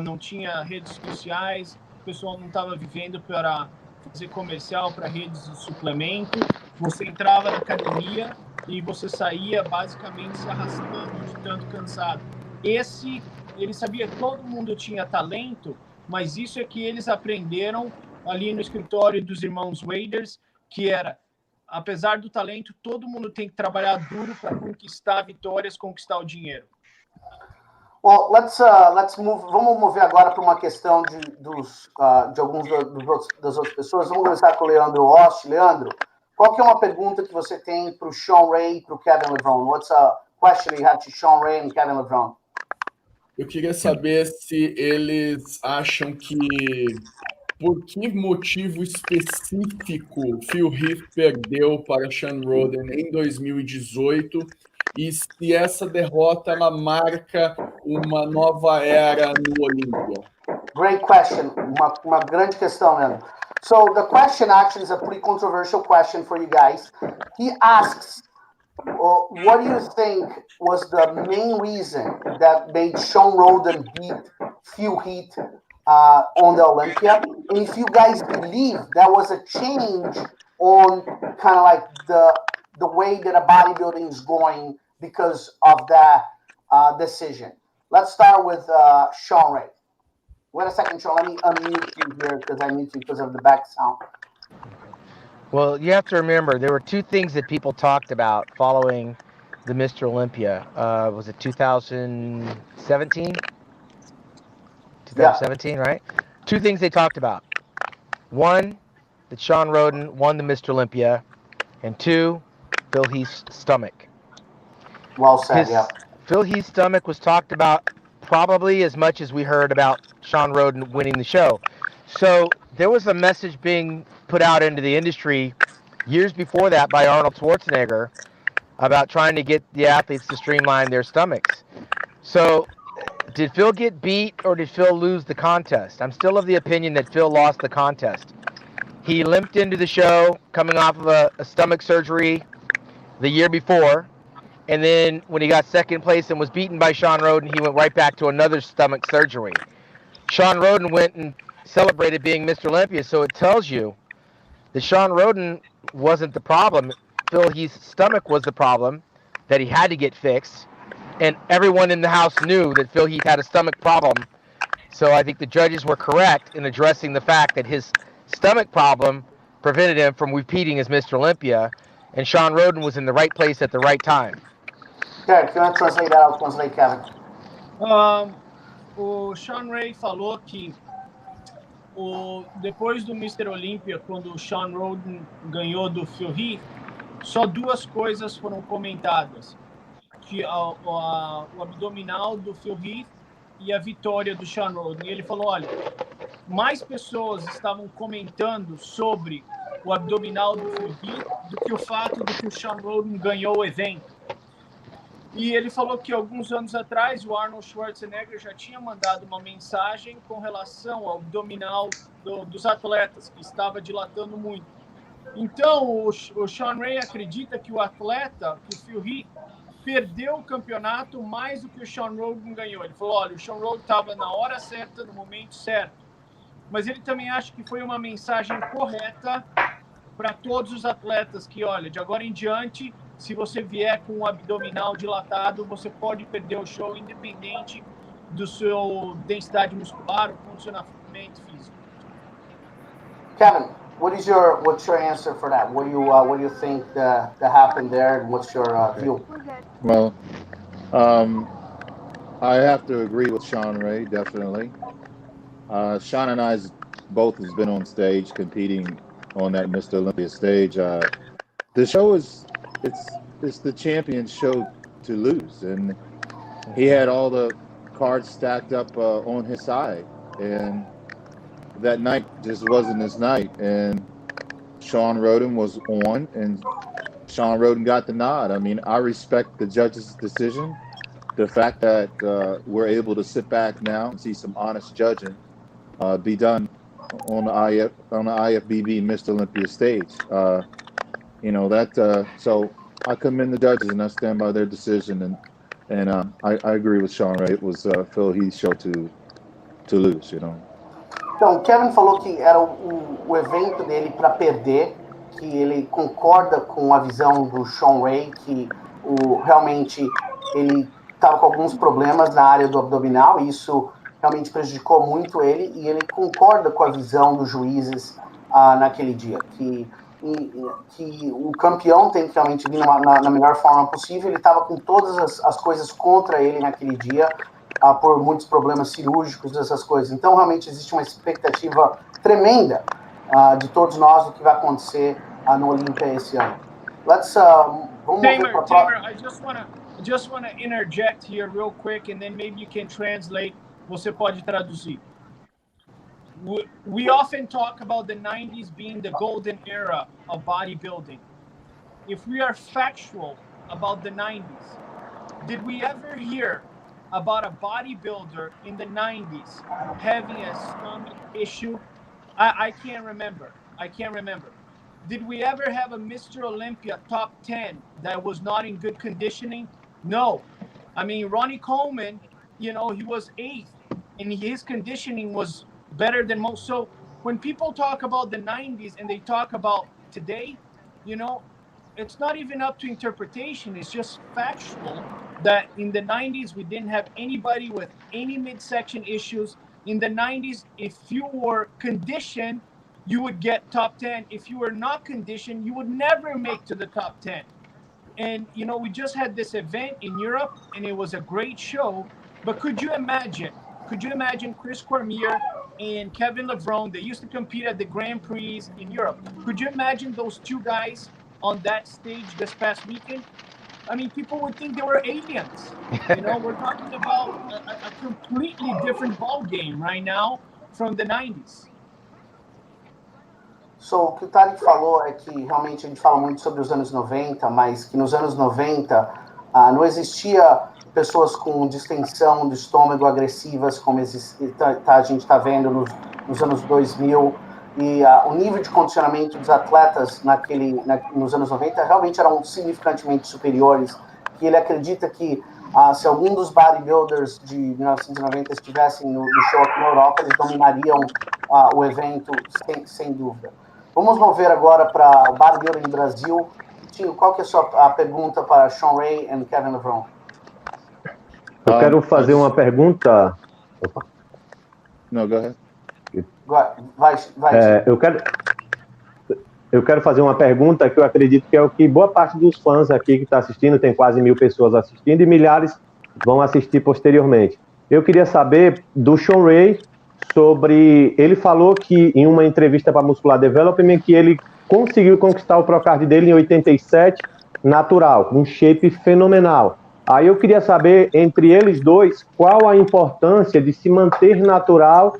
[SPEAKER 1] Não tinha redes sociais, o pessoal não estava vivendo para fazer comercial para redes de suplemento. Você entrava na academia e você saía basicamente se arrastando de tanto cansado. Ele sabia que todo mundo tinha talento, mas isso é que eles aprenderam ali no escritório dos irmãos Waders, que era, apesar do talento, todo mundo tem que trabalhar duro para conquistar vitórias, conquistar o dinheiro.
[SPEAKER 3] Well, let's move. Vamos mover agora para uma questão de alguns das outras pessoas. Vamos começar com o Leandro Ost. Leandro, qual que é uma pergunta que você tem para o Shawn Ray e para o Kevin Levrone? What's a question you have to Shawn Ray and Kevin Levrone?
[SPEAKER 5] Eu queria saber se eles acham que por que motivo específico Phil Heath perdeu para Shawn Rhoden em 2018 e se essa derrota ela marca uma nova era no Olímpia.
[SPEAKER 3] Great question. Uma grande questão, Leandro. So the question actually is a pretty controversial question for you guys. He asks, what do you think was the main reason that made Shawn Rhoden beat Phil Heath on the Olympia? And if you guys believe that was a change on kind of like the way that a bodybuilding is going because of that decision. Let's start with Shawn Ray. Wait a second, Shawn. Let me unmute you here because I mute you because of the back sound.
[SPEAKER 2] Well, you have to remember, there were two things that people talked about following the Mr. Olympia. Was it 2017? 2017, yeah. Right? Two things they talked about. One, that Shawn Rhoden won the Mr. Olympia. And two, Phil Heath's stomach.
[SPEAKER 3] Well said, yeah.
[SPEAKER 2] Phil Heath's stomach was talked about probably as much as we heard about Shawn Rhoden winning the show. So there was a message being put out into the industry years before that by Arnold Schwarzenegger about trying to get the athletes to streamline their stomachs. So did Phil get beat or did Phil lose the contest? I'm still of the opinion that Phil lost the contest. He limped into the show coming off of a stomach surgery the year before. And then when he got second place and was beaten by Shawn Rhoden, he went right back to another stomach surgery. Shawn Rhoden went and celebrated being Mr. Olympia, so it tells you that Shawn Rhoden wasn't the problem. Phil Heath's stomach was the problem that he had to get fixed. And everyone in the house knew that Phil Heath had a stomach problem. So I think the judges were correct in addressing the fact that his stomach problem prevented him from repeating as Mr. Olympia. And Shawn Rhoden was in the right place at the right time.
[SPEAKER 3] Derek, can I translate that? I'll translate, Kevin.
[SPEAKER 1] O Shawn Ray falou que depois do Mr. Olympia, quando o Shawn Rhoden ganhou do Phil Heath, só duas coisas foram comentadas. Que o abdominal do Phil Heath e a vitória do Shawn Rhoden. E ele falou, olha, mais pessoas estavam comentando sobre o abdominal do Phil Heath do que o fato de que o Shawn Rhoden ganhou o evento. E ele falou que alguns anos atrás o Arnold Schwarzenegger já tinha mandado uma mensagem com relação ao abdominal dos atletas, que estava dilatando muito. Então, o Shawn Ray acredita que o atleta, que o Phil Heath, perdeu o campeonato mais do que o Shawn Rhoden ganhou. Ele falou, olha, o Shawn Rhoden estava na hora certa, no momento certo. Mas ele também acha que foi uma mensagem correta para todos os atletas, que, olha, de agora em diante, se você vier com o abdominal dilatado, você pode perder o show independente do seu densidade muscular ou condicionamento físico.
[SPEAKER 3] Kevin, what's your answer for that? What do you think that happened there? What's your view?
[SPEAKER 4] Well, I have to agree with Shawn Ray, definitely. Shawn and I both has been on stage competing on that Mr. Olympia stage. The show it's the champion's show to lose, and he had all the cards stacked up on his side, and that night just wasn't his night. And Shawn Rhoden was on, and Shawn Rhoden got the nod. I mean, I respect the judge's decision. The fact that we're able to sit back now and see some honest judging be done on the IFBB Mr. Olympia stage. So I commend the judges and I stand by their decision. And I agree with Shawn Ray. It was Phil Heath's show to lose,
[SPEAKER 3] Então, o Kevin falou que era o evento dele para perder, que ele concorda com a visão do Shawn Ray, que realmente ele estava com alguns problemas na área do abdominal, e isso realmente prejudicou muito ele, e ele concorda com a visão dos juízes naquele dia, que o campeão tem que realmente vir na melhor forma possível. Ele estava com todas as coisas contra ele naquele dia, por muitos problemas cirúrgicos, essas coisas. Então, realmente, existe uma expectativa tremenda de todos nós do que vai acontecer no Olympia esse ano.
[SPEAKER 1] Tamer, I just want to interject here real quick, and then maybe you can translate. Você pode traduzir. We often talk about the 90s being the golden era of bodybuilding. If we are factual about the 90s, did we ever hear about a bodybuilder in the 90s having a stomach issue? I can't remember. Did we ever have a Mr. Olympia top 10 that was not in good conditioning? No. I mean, Ronnie Coleman, he was 8th, and his conditioning was better than most. So when people talk about the 90s and they talk about today, it's not even up to interpretation. It's just factual that in the 90s, we didn't have anybody with any midsection issues. In the 90s, if you were conditioned, you would get top 10. If you were not conditioned, you would never make to the top 10. And, we just had this event in Europe, and it was a great show. But could you imagine Chris Cormier and Kevin Levrone? They used to compete at the Grand Prix in Europe. Could you imagine those two guys on that stage this past weekend? I mean, people would think they were aliens. We're talking about a completely different ball game right now from the 90s.
[SPEAKER 3] So, o que o Tarek falou é que realmente a gente fala muito sobre os anos 90, mas que nos anos 90 não existia pessoas com distensão do estômago agressivas como a gente está vendo nos anos 2000, e o nível de condicionamento dos atletas nos anos 90 realmente eram significantemente superiores, que ele acredita que se algum dos bodybuilders de 1990 estivessem no show aqui na Europa, eles dominariam o evento sem dúvida. Vamos mover agora para o bodybuilding no Brasil. Tio, qual que é a sua pergunta para Shawn Ray e Kevin Levrone?
[SPEAKER 7] Eu quero fazer uma pergunta. Opa.
[SPEAKER 4] No, go ahead.
[SPEAKER 3] Vai.
[SPEAKER 7] Eu quero fazer uma pergunta que eu acredito que é o que boa parte dos fãs aqui que está assistindo, tem quase 1000 pessoas assistindo e milhares vão assistir posteriormente. Eu queria saber do Shawn Ray sobre... Ele falou que em uma entrevista para Muscular Development que ele conseguiu conquistar o Procard dele em 87, natural, um shape fenomenal. Aí eu queria saber, entre eles dois, qual a importância de se manter natural,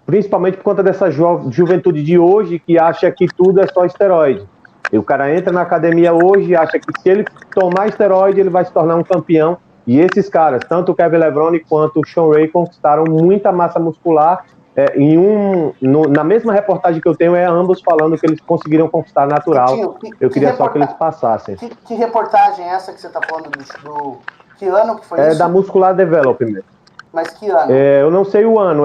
[SPEAKER 7] principalmente por conta dessa juventude de hoje que acha que tudo é só esteroide. E o cara entra na academia hoje e acha que se ele tomar esteroide, ele vai se tornar um campeão. E esses caras, tanto o Kevin Levrone quanto o Shawn Ray, conquistaram muita massa muscular. Na mesma reportagem que eu tenho, ambos falando que eles conseguiram conquistar natural. Eu queria só que eles passassem.
[SPEAKER 3] Que reportagem é essa que você está falando do... Que ano que foi isso?
[SPEAKER 7] É da Muscular Development.
[SPEAKER 3] Mas que ano?
[SPEAKER 7] Eu não sei o ano,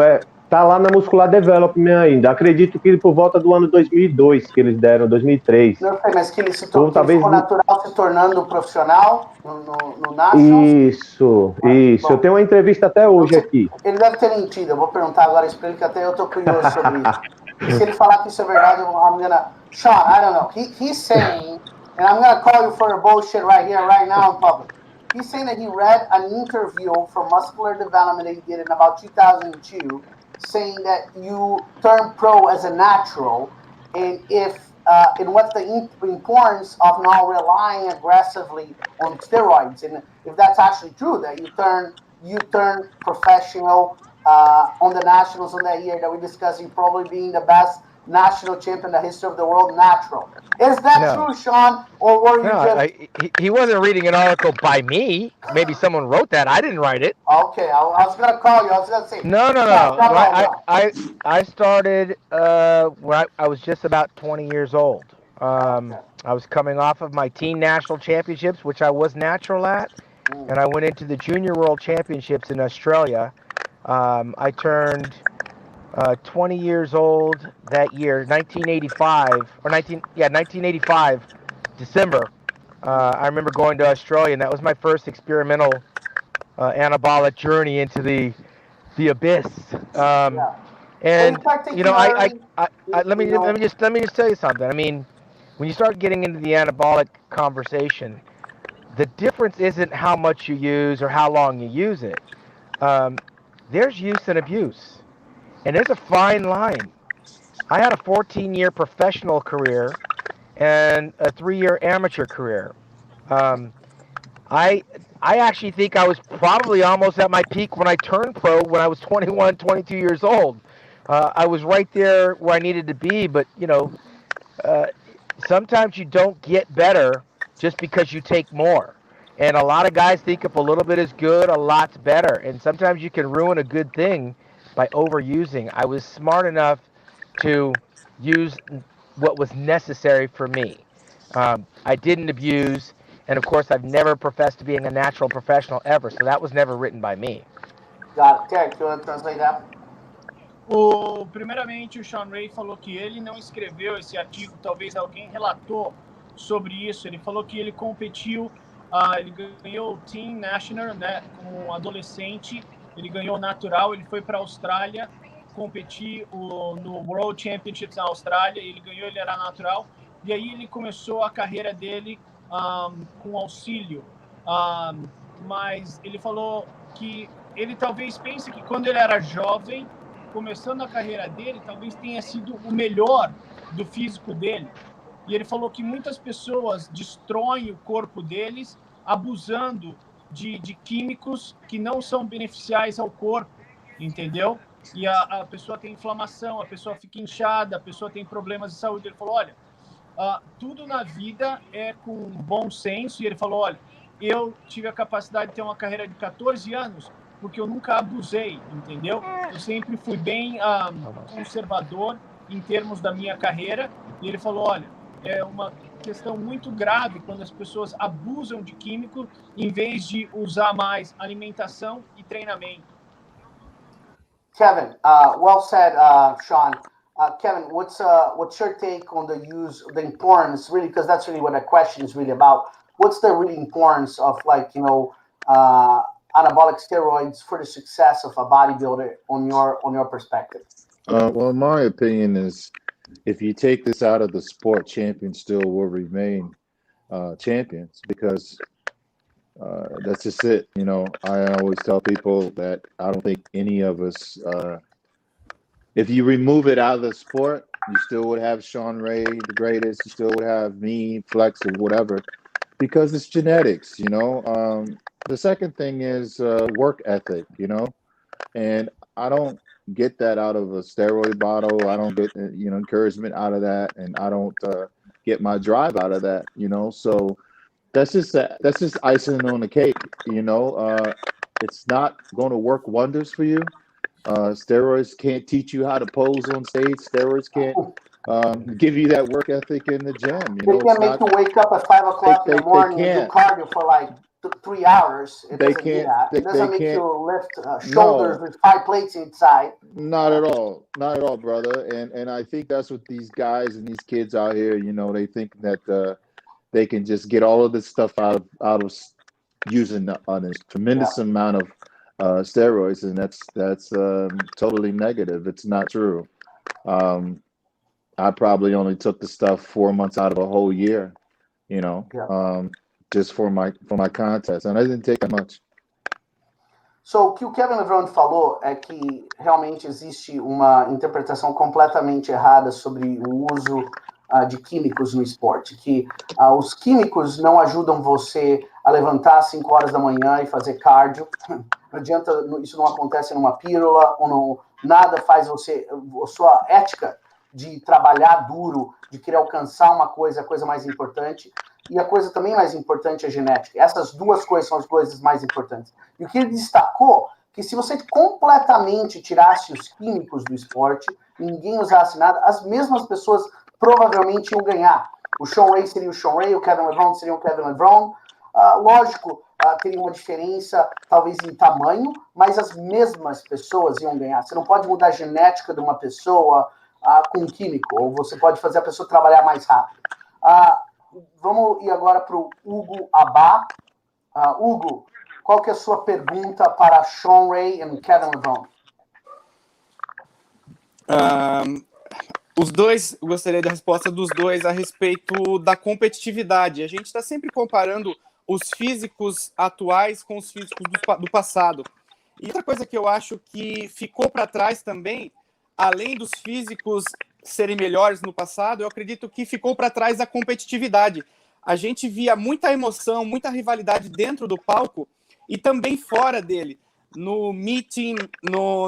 [SPEAKER 7] tá lá na Muscular Development ainda. Acredito que por volta do ano 2002 que eles deram, 2003.
[SPEAKER 3] Não sei, mas que ele ficou natural se tornando profissional no National?
[SPEAKER 7] Isso. Bom, eu tenho uma entrevista até hoje aqui.
[SPEAKER 3] Ele deve ter mentido, eu vou perguntar agora isso pra ele, que até eu tô curioso sobre isso. Se ele falar que isso é verdade, I'm gonna... Shawn, I don't know. He's saying, and I'm gonna call you for a bullshit right here, right now in public. He's saying that he read an interview from Muscular Development that he did in about 2002, saying that you turn pro as a natural, and what's the importance of not relying aggressively on steroids, and if that's actually true, that you turn professional on the nationals on that year that we discussed, you probably being the best national champion in the history of the world natural. Is that true, Shawn, or were you just...
[SPEAKER 2] he wasn't reading an article by me. Maybe someone wrote that. I didn't write it.
[SPEAKER 3] Okay, I was going to call you. I was going to say...
[SPEAKER 2] No. I started when I was just about 20 years old. I was coming off of my teen national championships, which I was natural at, and I went into the junior world championships in Australia. I turned 20 years old that year, 1985, December. I remember going to Australia, and that was my first experimental anabolic journey into the abyss. And you know, let me just tell you something. I mean, when you start getting into the anabolic conversation, the difference isn't how much you use or how long you use it. There's use and abuse, and there's a fine line. I had a 14-year professional career and a 3-year amateur career. I actually think I was probably almost at my peak when I turned pro when I was 21, 22 years old. I was right there where I needed to be, but you know, sometimes you don't get better just because you take more. And a lot of guys think if a little bit is good, a lot's better. And sometimes you can ruin a good thing by overusing. I was smart enough to use what was necessary for me. I didn't abuse, and of course, I've never professed to being a natural professional ever, so that was never written by me.
[SPEAKER 3] Got it. Derek, you want to translate that?
[SPEAKER 1] Primeiramente, o Shawn Ray falou que ele não escreveu esse artigo, talvez alguém relatou sobre isso. Ele falou que ele competiu, ele ganhou o Team National, né, como adolescente, ele ganhou natural, ele foi para a Austrália competir no World Championships na Austrália, ele ganhou, ele era natural, e aí ele começou a carreira dele com auxílio, mas ele falou que ele talvez pense que quando ele era jovem, começando a carreira dele, talvez tenha sido o melhor do físico dele. E ele falou que muitas pessoas destroem o corpo deles abusando de químicos que não são beneficiais ao corpo, entendeu? E a pessoa tem inflamação, a pessoa fica inchada, a pessoa tem problemas de saúde. Ele falou, olha, tudo na vida é com bom senso. E ele falou, olha, eu tive a capacidade de ter uma carreira de 14 anos porque eu nunca abusei, entendeu? Eu sempre fui bem conservador em termos da minha carreira. E ele falou, olha, é uma questão muito grave quando as pessoas abusam de químico em vez de usar mais alimentação e treinamento.
[SPEAKER 3] Kevin, well said, Shawn. Kevin, what's your take on the importance, really, because that's really what the question is really about. What's the really importance of, like, you know, anabolic steroids for the success of a bodybuilder on your perspective?
[SPEAKER 4] Well, my opinion is, if you take this out of the sport, champions still will remain champions, because that's just it. You know, I always tell people that I don't think any of us, if you remove it out of the sport, you still would have Shawn Ray, the greatest. You still would have me, Flex, or whatever, because it's genetics, you know. The second thing is work ethic, you know, and I don't get that out of a steroid bottle. I don't get, you know, encouragement out of that, and I don't get my drive out of that, you know. So that's just icing on the cake, you know. It's not going to work wonders for you. Steroids can't teach you how to pose on stage. Steroids can't give you that work ethic in the gym. You know,
[SPEAKER 3] they can't make you wake up at 5 o'clock in the morning and do cardio for like 3 hours. It doesn't do that. It doesn't make you lift shoulders with 5 plates inside.
[SPEAKER 4] Not at all, brother. And I think that's what these guys and these kids out here, you know, they think that they can just get all of this stuff out of using a tremendous amount of steroids, and that's totally negative. It's not true. I probably only took the stuff 4 months out of a whole year, you know, just for my contest, and I didn't take that much.
[SPEAKER 3] So, o que o Kevin Levrone falou é que realmente existe uma interpretação completamente errada sobre o uso de químicos no esporte, que os químicos não ajudam você a levantar às 5 horas da manhã e fazer cardio. Não adianta, isso não acontece numa pílula, ou não, nada faz você, a sua ética de trabalhar duro, de querer alcançar uma coisa, a coisa mais importante. E a coisa também mais importante é a genética. Essas duas coisas são as coisas mais importantes. E o que ele destacou, que se você completamente tirasse os químicos do esporte, ninguém usasse nada, as mesmas pessoas provavelmente iam ganhar. O Shawn Ray seria o Shawn Ray, o Kevin Levrone seria o Kevin Levrone. Lógico, teria uma diferença, talvez em tamanho, mas as mesmas pessoas iam ganhar. Você não pode mudar a genética de uma pessoa com um químico, ou você pode fazer a pessoa trabalhar mais rápido. Vamos ir agora para o Hugo Abá. Hugo, qual que é a sua pergunta para Shawn Ray e Kevin Levrone?
[SPEAKER 6] Os dois, eu gostaria da resposta dos dois a respeito da competitividade. A gente está sempre comparando os físicos atuais com os físicos do passado. E outra coisa que eu acho que ficou para trás também, além dos físicos serem melhores no passado, eu acredito que ficou para trás a competitividade. A gente via muita emoção, muita rivalidade dentro do palco e também fora dele. No meeting,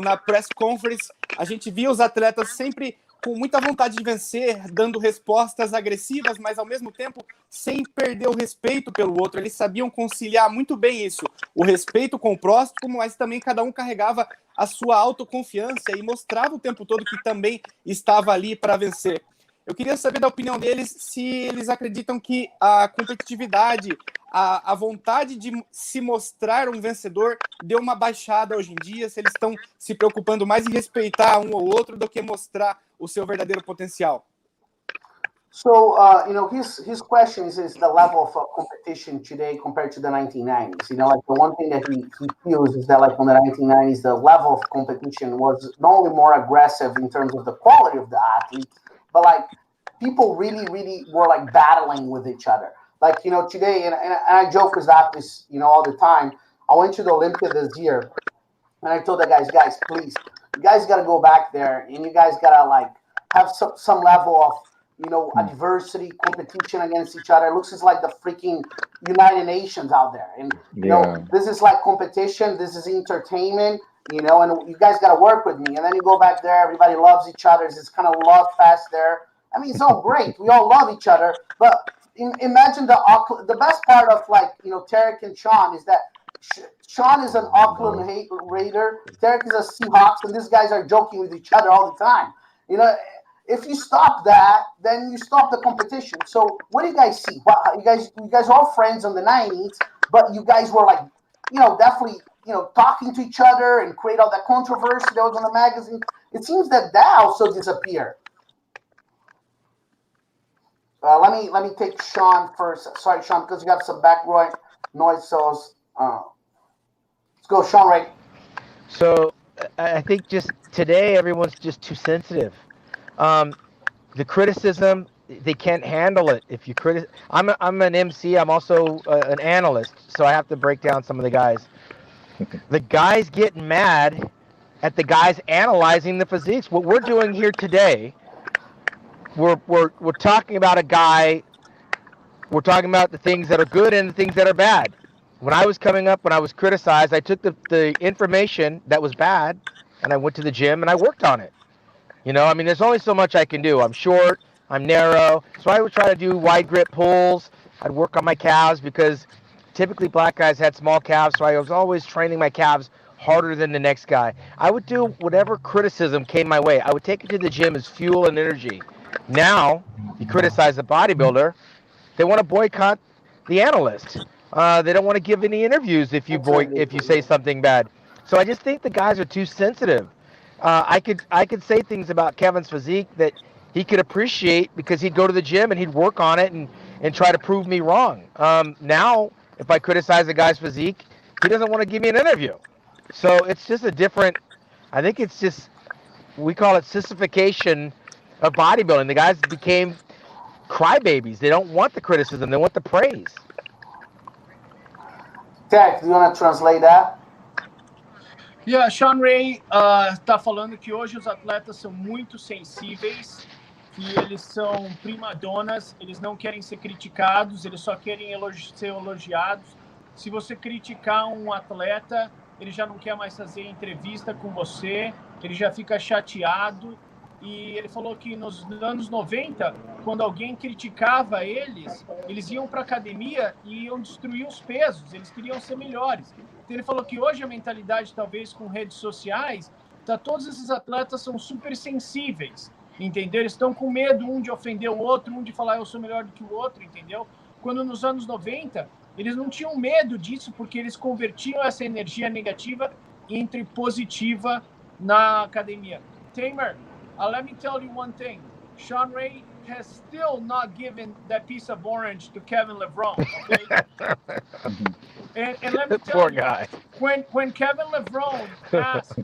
[SPEAKER 6] na press conference, a gente via os atletas sempre com muita vontade de vencer, dando respostas agressivas, mas ao mesmo tempo sem perder o respeito pelo outro. Eles sabiam conciliar muito bem isso, o respeito com o próximo, mas também cada um carregava a sua autoconfiança e mostrava o tempo todo que também estava ali para vencer. Eu queria saber da opinião deles se eles acreditam que a competitividade, a vontade de se mostrar um vencedor deu uma baixada hoje em dia, se eles estão se preocupando mais em respeitar um ou outro do que mostrar o seu verdadeiro potencial.
[SPEAKER 3] So, his question is the level of competition today compared to the 1990s. Like the one thing that he feels is that like in the 1990s, the level of competition was not only more aggressive in terms of the quality of the athletes, but like people really, really were like battling with each other. Like, today, and I joke with athletes, all the time. I went to the Olympia this year and I told the guys, please, you guys got to go back there and you guys got to like have some level of, adversity, competition against each other. It looks just like the freaking United Nations out there. And, this is like competition. This is entertainment, and you guys got to work with me. And then you go back there, everybody loves each other. It's kind of love fest there. I mean, it's all great. We all love each other. But imagine the best part of like, Tarek and Shawn is that Shawn is an Auckland Raider. Tarek is a Seahawks. And these guys are joking with each other all the time. If you stop that, then you stop the competition. So what do you guys see? Well, you guys are all friends in the 90s, but you guys were like, definitely, talking to each other and create all that controversy that was on the magazine. It seems that also disappeared. Let me take Shawn first. Sorry, Shawn, because you have some background noise. So let's go, Shawn Ray.
[SPEAKER 2] So I think just today everyone's just too sensitive. The criticism, they can't handle it. If you I'm an MC. I'm also an analyst, so I have to break down some of the guys. The guys get mad at the guys analyzing the physiques. What we're doing here today, we're talking about a guy. We're talking about the things that are good and the things that are bad. When I was coming up, when I was criticized, I took the information that was bad, and I went to the gym and I worked on it. I mean, there's only so much I can do. I'm short, I'm narrow, so I would try to do wide grip pulls. I'd work on my calves because typically black guys had small calves, so I was always training my calves harder than the next guy. I would do whatever criticism came my way. I would take it to the gym as fuel and energy. Now, you criticize the bodybuilder, they want to boycott the analyst. They don't want to give any interviews if you say something bad. So I just think the guys are too sensitive. I could say things about Kevin's physique that he could appreciate because he'd go to the gym and he'd work on it and try to prove me wrong. Now, if I criticize a guy's physique, he doesn't want to give me an interview. So it's just I think it's just, we call it sissification of bodybuilding. The guys became crybabies. They don't want the criticism. They want the praise.
[SPEAKER 3] Tech, do you want to translate that?
[SPEAKER 1] Yeah, Shawn Ray tá falando que hoje os atletas são muito sensíveis, que eles são primadonas, eles não querem ser criticados, eles só querem ser elogiados. Se você criticar um atleta, ele já não quer mais fazer entrevista com você, ele já fica chateado. e ele falou que nos anos 90, quando alguém criticava eles, eles iam para academia e iam destruir os pesos, eles queriam ser melhores. Então ele falou que hoje a mentalidade, talvez com redes sociais, todos esses atletas são super sensíveis, entendeu? Eles estão com medo um de ofender o outro, um de falar eu sou melhor do que o outro, entendeu? Quando nos anos 90, eles não tinham medo disso, porque eles convertiam essa energia negativa entre positiva na academia. Tamer, let me tell you one thing. Shawn Ray has still not given that piece of orange to Kevin Levrone, okay? and let me tell
[SPEAKER 2] Poor
[SPEAKER 1] you,
[SPEAKER 2] guy.
[SPEAKER 1] When Kevin Levrone asked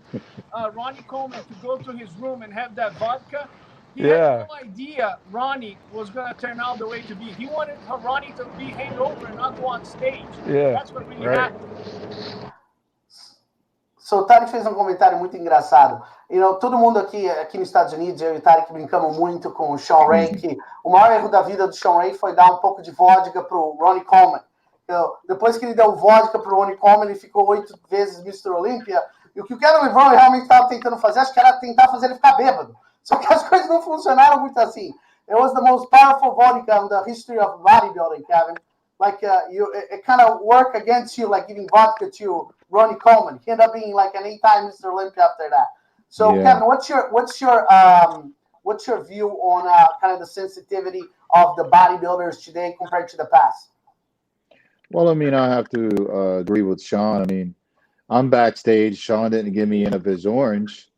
[SPEAKER 1] Ronnie Coleman to go to his room and have that vodka, he had no idea Ronnie was going to turn out the way to be. He wanted Ronnie to be hangover and not go on stage.
[SPEAKER 2] Yeah,
[SPEAKER 1] that's what really happened.
[SPEAKER 3] So, o Tarek fez um comentário muito engraçado. Todo mundo aqui nos Estados Unidos, eu e o Tarek brincamos muito com o Shawn Ray, que o maior erro da vida do Shawn Ray foi dar um pouco de vodka pro Ronnie Coleman. Depois que ele deu vodka pro Ronnie Coleman, ele ficou 8 vezes Mr. Olympia. E o que o Kevin Levrone realmente estava tentando fazer, acho que era tentar fazer ele ficar bêbado. Só que as coisas não funcionaram muito assim. It was the most powerful vodka in the history of bodybuilding, Kevin. Like it kind of worked against you, like giving vodka to Ronnie Coleman. He ended up being like an 8-time Mr. Olympia after that. So, Kevin, what's your view on kind of the sensitivity of the bodybuilders today compared to the past?
[SPEAKER 4] Well, I mean, I have to agree with Shawn. I mean, I'm backstage. Shawn didn't give me any of his orange,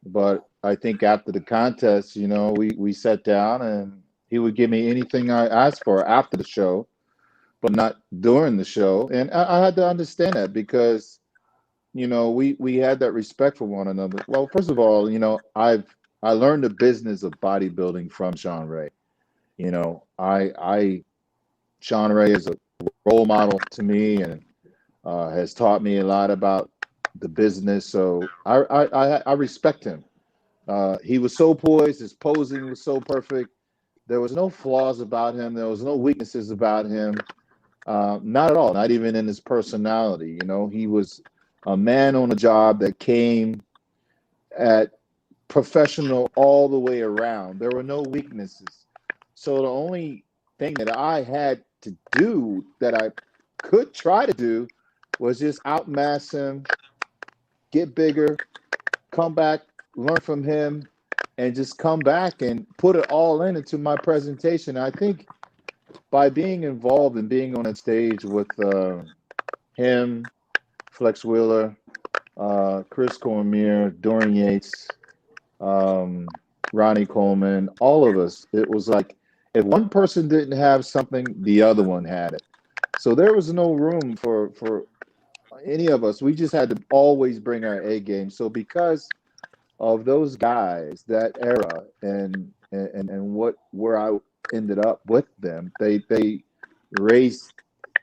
[SPEAKER 4] but I think after the contest, we sat down and he would give me anything I asked for after the show, but not during the show. And I had to understand that because, we had that respect for one another. Well, first of all, I learned the business of bodybuilding from Shawn Ray. Shawn Ray is a role model to me and has taught me a lot about the business. So I respect him. He was so poised. His posing was so perfect. There was no flaws about him. There was no weaknesses about him. Not at all. Not even in his personality. He was a man on a job that came at professional all the way around. There were no weaknesses. So the only thing that I had to do, that I could try to do, was just outmass him, get bigger, come back, learn from him, and just come back and put it all into my presentation. I think by being involved and being on that stage with him, Flex Wheeler, Chris Cormier, Dorian Yates, Ronnie Coleman, all of us, it was like if one person didn't have something, the other one had it. So there was no room for any of us. We just had to always bring our A game. So because of those guys, that era, and where I ended up with them, they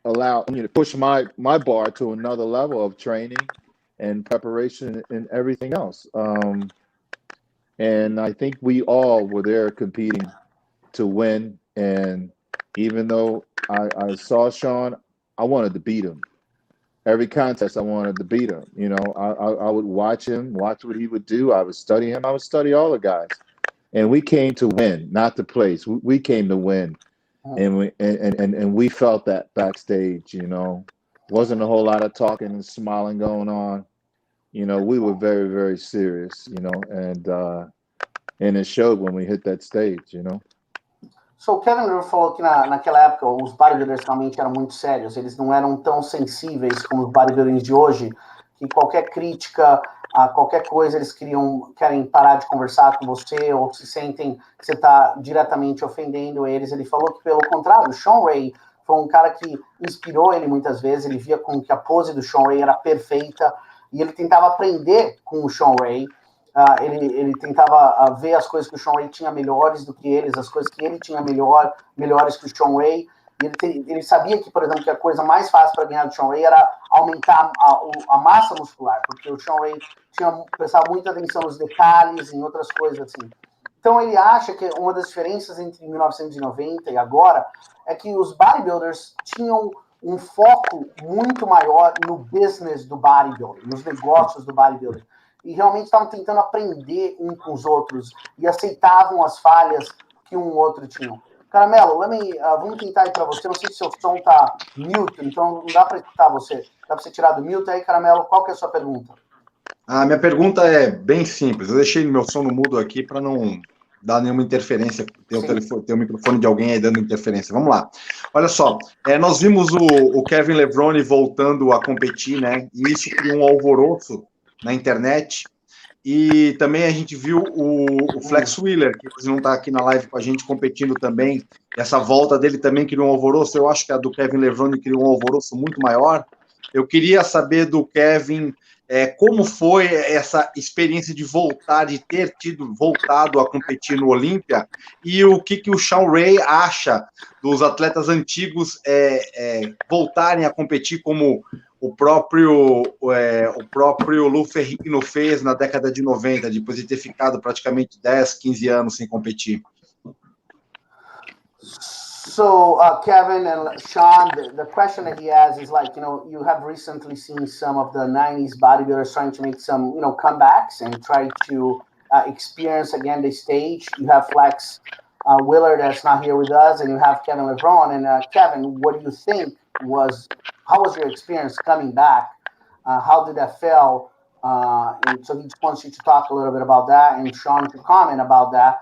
[SPEAKER 4] allowed me to push my bar to another level of training and preparation and everything else. And I think we all were there competing to win. And even though I saw Shawn, I wanted to beat him. Every contest, I wanted to beat him. I would watch him, watch what he would do. I would study him. I would study all the guys. And we came to win, not to place. We came to win. And we felt that backstage, Wasn't a whole lot of talking and smiling going on. We were very, very serious, and it showed when we hit that stage,
[SPEAKER 3] So, o Kevin falou que naquela época os bodybuilders realmente eram muito sérios, eles não eram tão sensíveis como os bodybuilders de hoje, que qualquer crítica, qualquer coisa, eles querem parar de conversar com você, ou se sentem que você está diretamente ofendendo eles. Ele falou que, pelo contrário, o Shawn Ray foi um cara que inspirou ele muitas vezes, ele via como que a pose do Shawn Ray era perfeita, e ele tentava aprender com o Shawn Ray. Ele tentava ver as coisas que o Shawn Ray tinha melhores do que eles, as coisas que ele tinha melhores que o Shawn Ray. Ele sabia que, por exemplo, que a coisa mais fácil para ganhar do Shawn Ray era aumentar a massa muscular, porque o Shawn Ray prestava muita atenção nos detalhes, em outras coisas assim. Então ele acha que uma das diferenças entre 1990 e agora é que os bodybuilders tinham um foco muito maior no business do bodybuilding, nos negócios do bodybuilding. e realmente estavam tentando aprender um com os outros e aceitavam as falhas que um outro tinha. Caramelo, vamos tentar ir para você. Não sei se seu som tá mute, então não dá para escutar você. Dá para você tirar do mute aí, Caramelo? Qual que é a sua pergunta?
[SPEAKER 8] A minha pergunta é bem simples. Eu deixei meu som no mudo aqui para não dar nenhuma interferência, ter o microfone de alguém aí dando interferência. Vamos lá. Olha só, nós vimos o Kevin Levrone voltando a competir, né? E isso criou um alvoroço na internet. E também a gente viu o Flex Wheeler, que não está aqui na live com a gente, competindo também. Essa volta dele também criou um alvoroço. Eu acho que a do Kevin Levrone criou um alvoroço muito maior. Eu queria saber do Kevin como foi essa experiência de voltar, de ter voltado a competir no Olímpia, e o que o Shawn Ray acha dos atletas antigos voltarem a competir, como o próprio Lou Ferrigno fez na década de 90, depois de ter ficado praticamente 10, 15 anos sem competir.
[SPEAKER 3] So, Kevin and Shawn, the question that he has is like, you have recently seen some of the 90s bodybuilders trying to make some, comebacks and try to experience again the stage. You have Flex Wheeler that's not here with us, and you have Kevin Levrone. And Kevin, what do you think how was your experience coming back? How did that feel? And so he just wants you to talk a little bit about that, and Shawn to comment about that.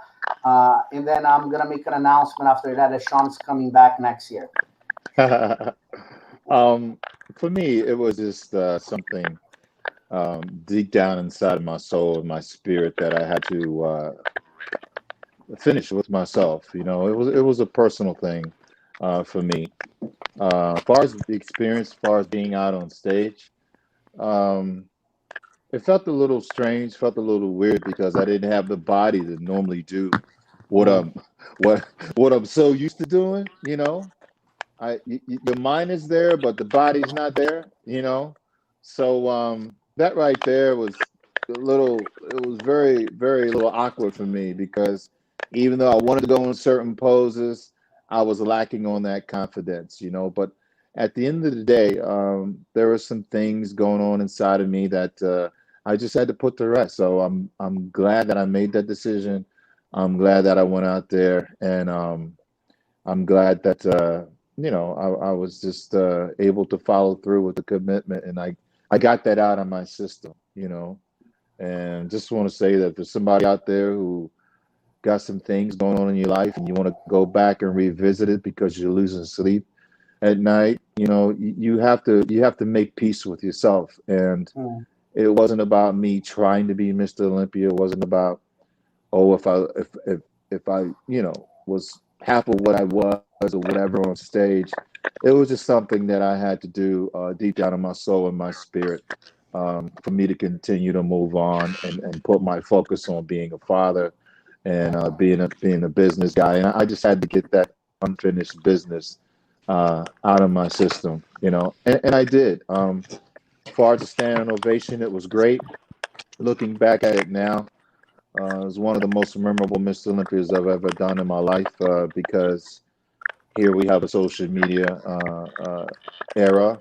[SPEAKER 3] And then I'm going to make an announcement after that Shawn's coming back next year.
[SPEAKER 4] For me, it was just something deep down inside of my soul and my spirit that I had to finish with myself. It was a personal thing for me. As far as the experience, as far as being out on stage, it felt a little strange, felt a little weird, because I didn't have the body to normally do what I'm so used to doing. The mind is there, but the body's not there. So that right there was very, very little awkward for me, because even though I wanted to go in certain poses, I was lacking on that confidence. But at the end of the day, there were some things going on inside of me that I just had to put to rest. So I'm glad that I made that decision. I'm glad that I went out there, and I'm glad that I was just able to follow through with the commitment, and I got that out of my system. And just want to say that if there's somebody out there who got some things going on in your life and you want to go back and revisit it because you're losing sleep at night, you have to make peace with yourself. And it wasn't about me trying to be Mr. Olympia. It wasn't about, if I was half of what I was or whatever on stage. It was just something that I had to do deep down in my soul and my spirit, for me to continue to move on and put my focus on being a father and being a business guy. And I just had to get that unfinished business out of my system, and I did. As far as the standing ovation, it was great. Looking back at it now, it was one of the most memorable Mr. Olympias I've ever done in my life, because here we have a social media era,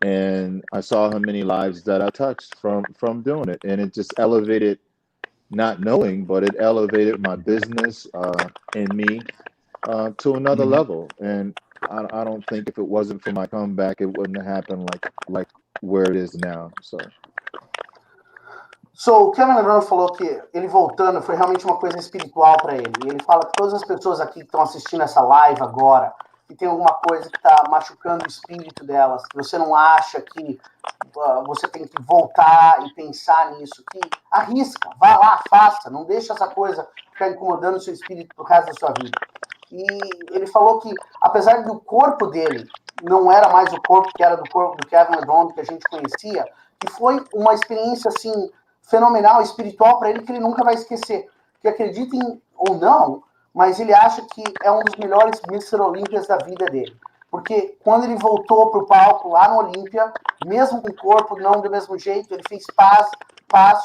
[SPEAKER 4] and I saw how many lives that I touched from doing it, and it just elevated, not knowing, but it elevated my business and me to another level. And I don't think if it wasn't for my comeback, it wouldn't have happened like where it is now.
[SPEAKER 3] So, o Kevin Levrone falou que ele voltando foi realmente uma coisa espiritual para ele. E ele fala que todas as pessoas aqui que estão assistindo essa live agora, que tem alguma coisa que está machucando o espírito delas, que você não acha que você tem que voltar e pensar nisso, que arrisca, vai lá, faça, não deixa essa coisa ficar incomodando o seu espírito pro resto da sua vida. E ele falou que, apesar do corpo dele não era mais o corpo que era do corpo do Kevin Levrone que a gente conhecia, que foi uma experiência assim fenomenal, espiritual para ele, que ele nunca vai esquecer. Que acreditem ou não, mas ele acha que é um dos melhores Mr. Olympias da vida dele. Porque quando ele voltou para o palco lá no Olímpia, mesmo com o corpo não do mesmo jeito, ele fez paz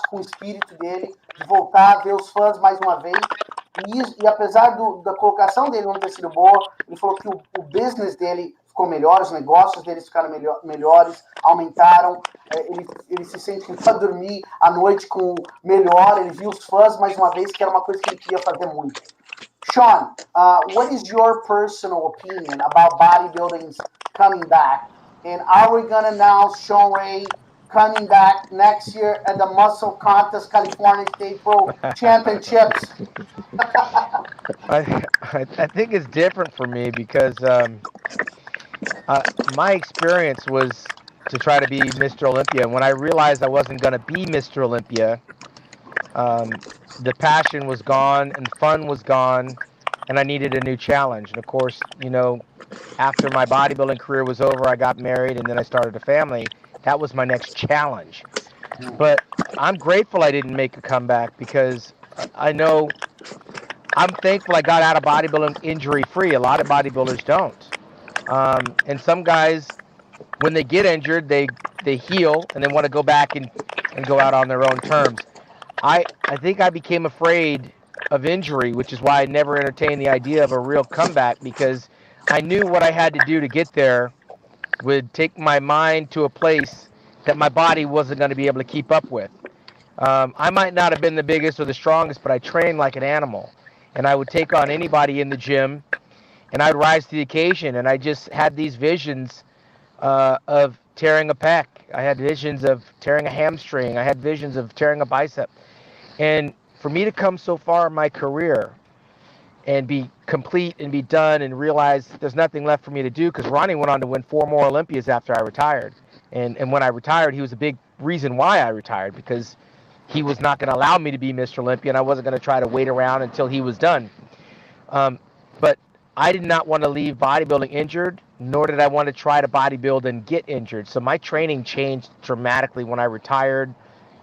[SPEAKER 3] com o espírito dele, de voltar a ver os fãs mais uma vez. E apesar da colocação dele não ter sido boa, ele falou que o business dele ficou melhor, os negócios deles ficaram melhores, aumentaram, ele se sente que vai dormir à noite com melhor, ele viu os fãs mais uma vez, que era uma coisa que ele queria fazer muito. Shawn, what is your personal opinion about bodybuilding coming back? And are we going to announce Shawn Ray coming back next year at the Musclecontest California State Pro Championships?
[SPEAKER 2] I think it's different for me because my experience was to try to be Mr. Olympia. And when I realized I wasn't going to be Mr. Olympia, the passion was gone and fun was gone, and I needed a new challenge. And of course, after my bodybuilding career was over, I got married and then I started a family. That was my next challenge. But I'm grateful I didn't make a comeback because I'm thankful I got out of bodybuilding injury free. A lot of bodybuilders don't. And some guys, when they get injured, they heal and they want to go back and go out on their own terms. I think I became afraid of injury, which is why I never entertained the idea of a real comeback, because I knew what I had to do to get there would take my mind to a place that my body wasn't going to be able to keep up with. I might not have been the biggest or the strongest, but I trained like an animal, and I would take on anybody in the gym, and I'd rise to the occasion. And I just had these visions of tearing a pec. I had visions of tearing a hamstring. I had visions of tearing a bicep. And for me to come so far in my career and be complete and be done and realize there's nothing left for me to do, because Ronnie went on to win 4 more Olympias after I retired. And when I retired, he was a big reason why I retired, because he was not going to allow me to be Mr. Olympia, and I wasn't going to try to wait around until he was done. But I did not want to leave bodybuilding injured, nor did I want to try to bodybuild and get injured. So my training changed dramatically when I retired,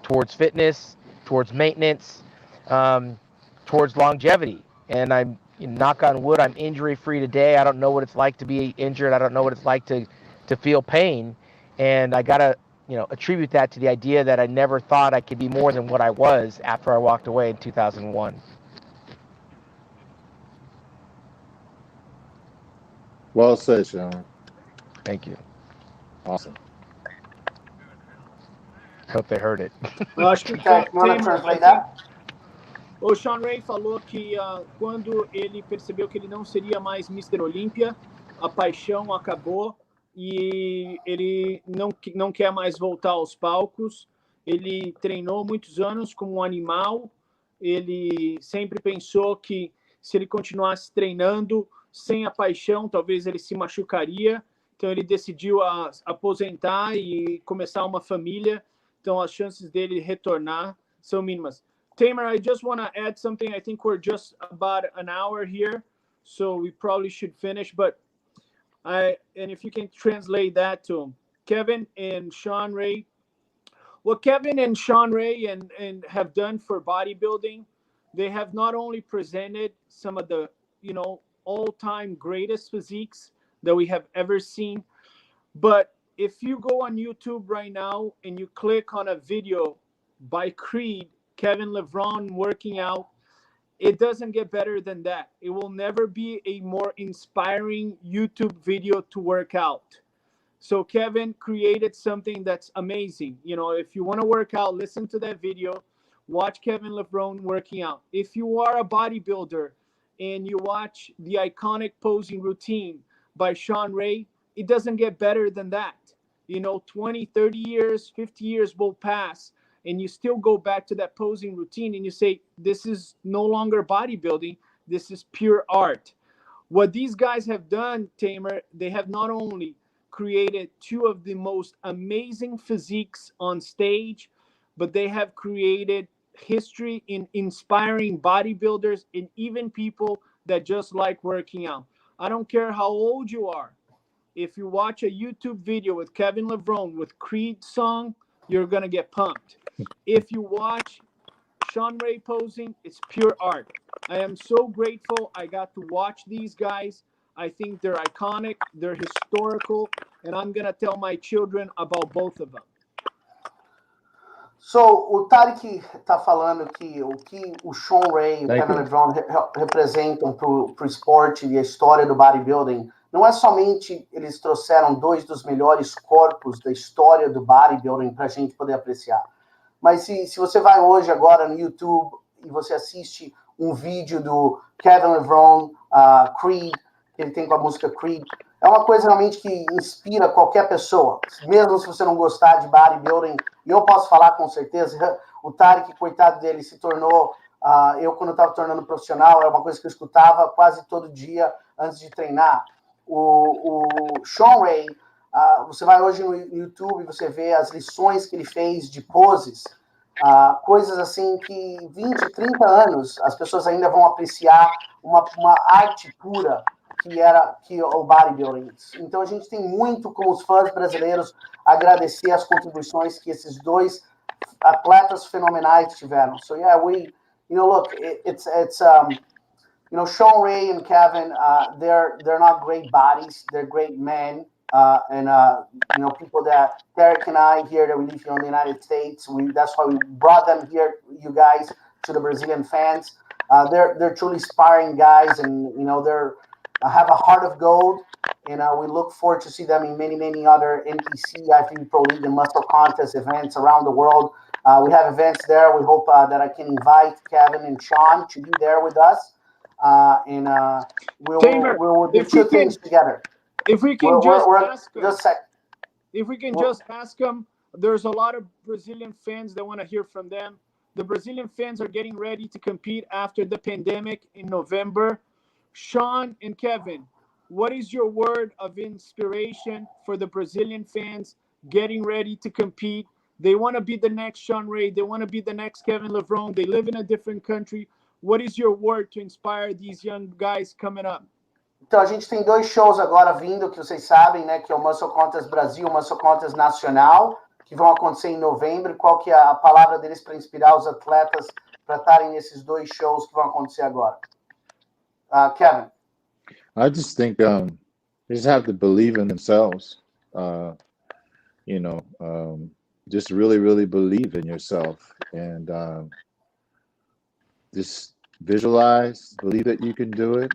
[SPEAKER 2] towards fitness, towards maintenance, towards longevity. And I'm, knock on wood, I'm injury-free today. I don't know what it's like to be injured. I don't know what it's like to feel pain. And I got to, attribute that to the idea that I never thought I could be more than what I was after I walked away in 2001.
[SPEAKER 4] Well said, Shawn.
[SPEAKER 2] Thank you.
[SPEAKER 4] Awesome.
[SPEAKER 2] Hope they heard it.
[SPEAKER 1] Eu acho que o Shawn Ray falou que quando ele percebeu que ele não seria mais Mr. Olympia, a paixão acabou e ele não quer mais voltar aos palcos. Ele treinou muitos anos como um animal. Ele sempre pensou que se ele continuasse treinando sem a paixão, talvez ele se machucaria. Então ele decidiu aposentar e começar uma família. Então as chances dele retornar são mínimas. Tamer, I just want to add something. I think we're just about an hour here, so we probably should finish. But and if you can translate that to Kevin and Shawn Ray, what Kevin and Shawn Ray and have done for bodybuilding, they have not only presented some of the all-time greatest physiques that we have ever seen, but if you go on YouTube right now and you click on a video by Creed, Kevin Levrone working out, it doesn't get better than that. It will never be a more inspiring YouTube video to work out. So Kevin created something that's amazing. If you want to work out, listen to that video, watch Kevin Levrone working out. If you are a bodybuilder and you watch the iconic posing routine by Shawn Ray, it doesn't get better than that. 20, 30 years, 50 years will pass, and you still go back to that posing routine and you say, this is no longer bodybuilding, this is pure art. What these guys have done, Tamer, they have not only created 2 of the most amazing physiques on stage, but they have created history in inspiring bodybuilders and even people that just like working out. I don't care how old you are. If you watch a YouTube video with Kevin Levrone with Creed song, you're going to get pumped. If you watch Shawn Ray posing, it's pure art. I am so grateful I got to watch these guys. I think they're iconic, they're historical, and I'm going to tell my children about both of them.
[SPEAKER 3] So, o Tarek está falando que o Shawn Ray e o Kevin Levrone representam para o esporte e a história do bodybuilding não é somente eles trouxeram 2 dos melhores corpos da história do bodybuilding para a gente poder apreciar, mas se você vai hoje agora no YouTube e você assiste um vídeo do Kevin Levrone, Creed, que ele tem com a música Creed, é uma coisa realmente que inspira qualquer pessoa, mesmo se você não gostar de bodybuilding. E eu posso falar com certeza, o Tarek, coitado dele, se tornou... eu, quando estava tornando profissional, é uma coisa que eu escutava quase todo dia antes de treinar. O Shawn Ray, você vai hoje no YouTube e você vê as lições que ele fez de poses, coisas assim que 20, 30 anos as pessoas ainda vão apreciar uma arte pura que o bodybuilding. Então a gente tem muito, com os fãs brasileiros, agradecer as contribuições que esses 2 atletas fenomenais tiveram. So yeah, look, it's Shawn Ray and Kevin, they're not great bodies, they're great men, and people that Derek and I here that we live here in the United States, that's why we brought them here, you guys, to the Brazilian fans. They're truly inspiring guys, and they're have a heart of gold, and we look forward to see them in many other NPC, IFBB Pro League, and Muscle Contest events around the world. We have events there. We hope that I can invite Kevin and Shawn to be there with us, and we'll do 2 things together.
[SPEAKER 1] If we can just ask them, there's a lot of Brazilian fans that want to hear from them. The Brazilian fans are getting ready to compete after the pandemic in November. Shawn and Kevin, what is your word of inspiration for the Brazilian fans getting ready to compete? They want to be the next Shawn Ray. They want to be the next Kevin Levrone. They live in a different country. What is your word to inspire these young guys coming up?
[SPEAKER 3] Então, a gente tem 2 shows agora vindo, que vocês sabem, né? Que é o Muscle Contest Brasil, o Muscle Contest Nacional, que vão acontecer em novembro. Qual que é a palavra deles para inspirar os atletas para estarem nesses 2 shows que vão acontecer agora? Kevin.
[SPEAKER 4] I just think they just have to believe in themselves. Just really believe in yourself, and just visualize, believe that you can do it,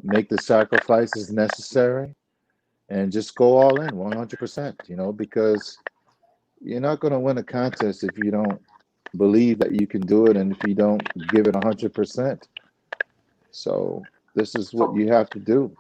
[SPEAKER 4] make the sacrifices necessary, and just go all in 100%, because you're not going to win a contest if you don't believe that you can do it, and if you don't give it 100%. So this is what you have to do.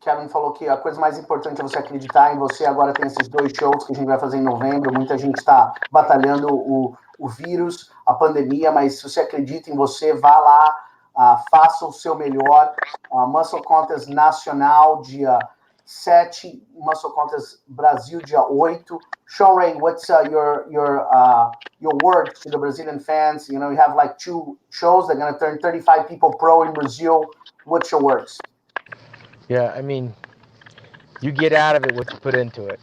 [SPEAKER 3] Kevin falou que a coisa mais importante é você acreditar em você. Agora tem esses 2 shows que a gente vai fazer em novembro. Muita gente está batalhando o vírus, a pandemia, mas se você acredita em você, vá lá, faça o seu melhor. Muscle Contest Nacional, dia 7, Muscle Contest Brasil, dia 8. Shawn Ray, what's your word to the Brazilian fans? You have like 2 shows. They're going to turn 35 people pro in Brazil. What's your words?
[SPEAKER 2] Yeah, I mean, you get out of it what you put into it.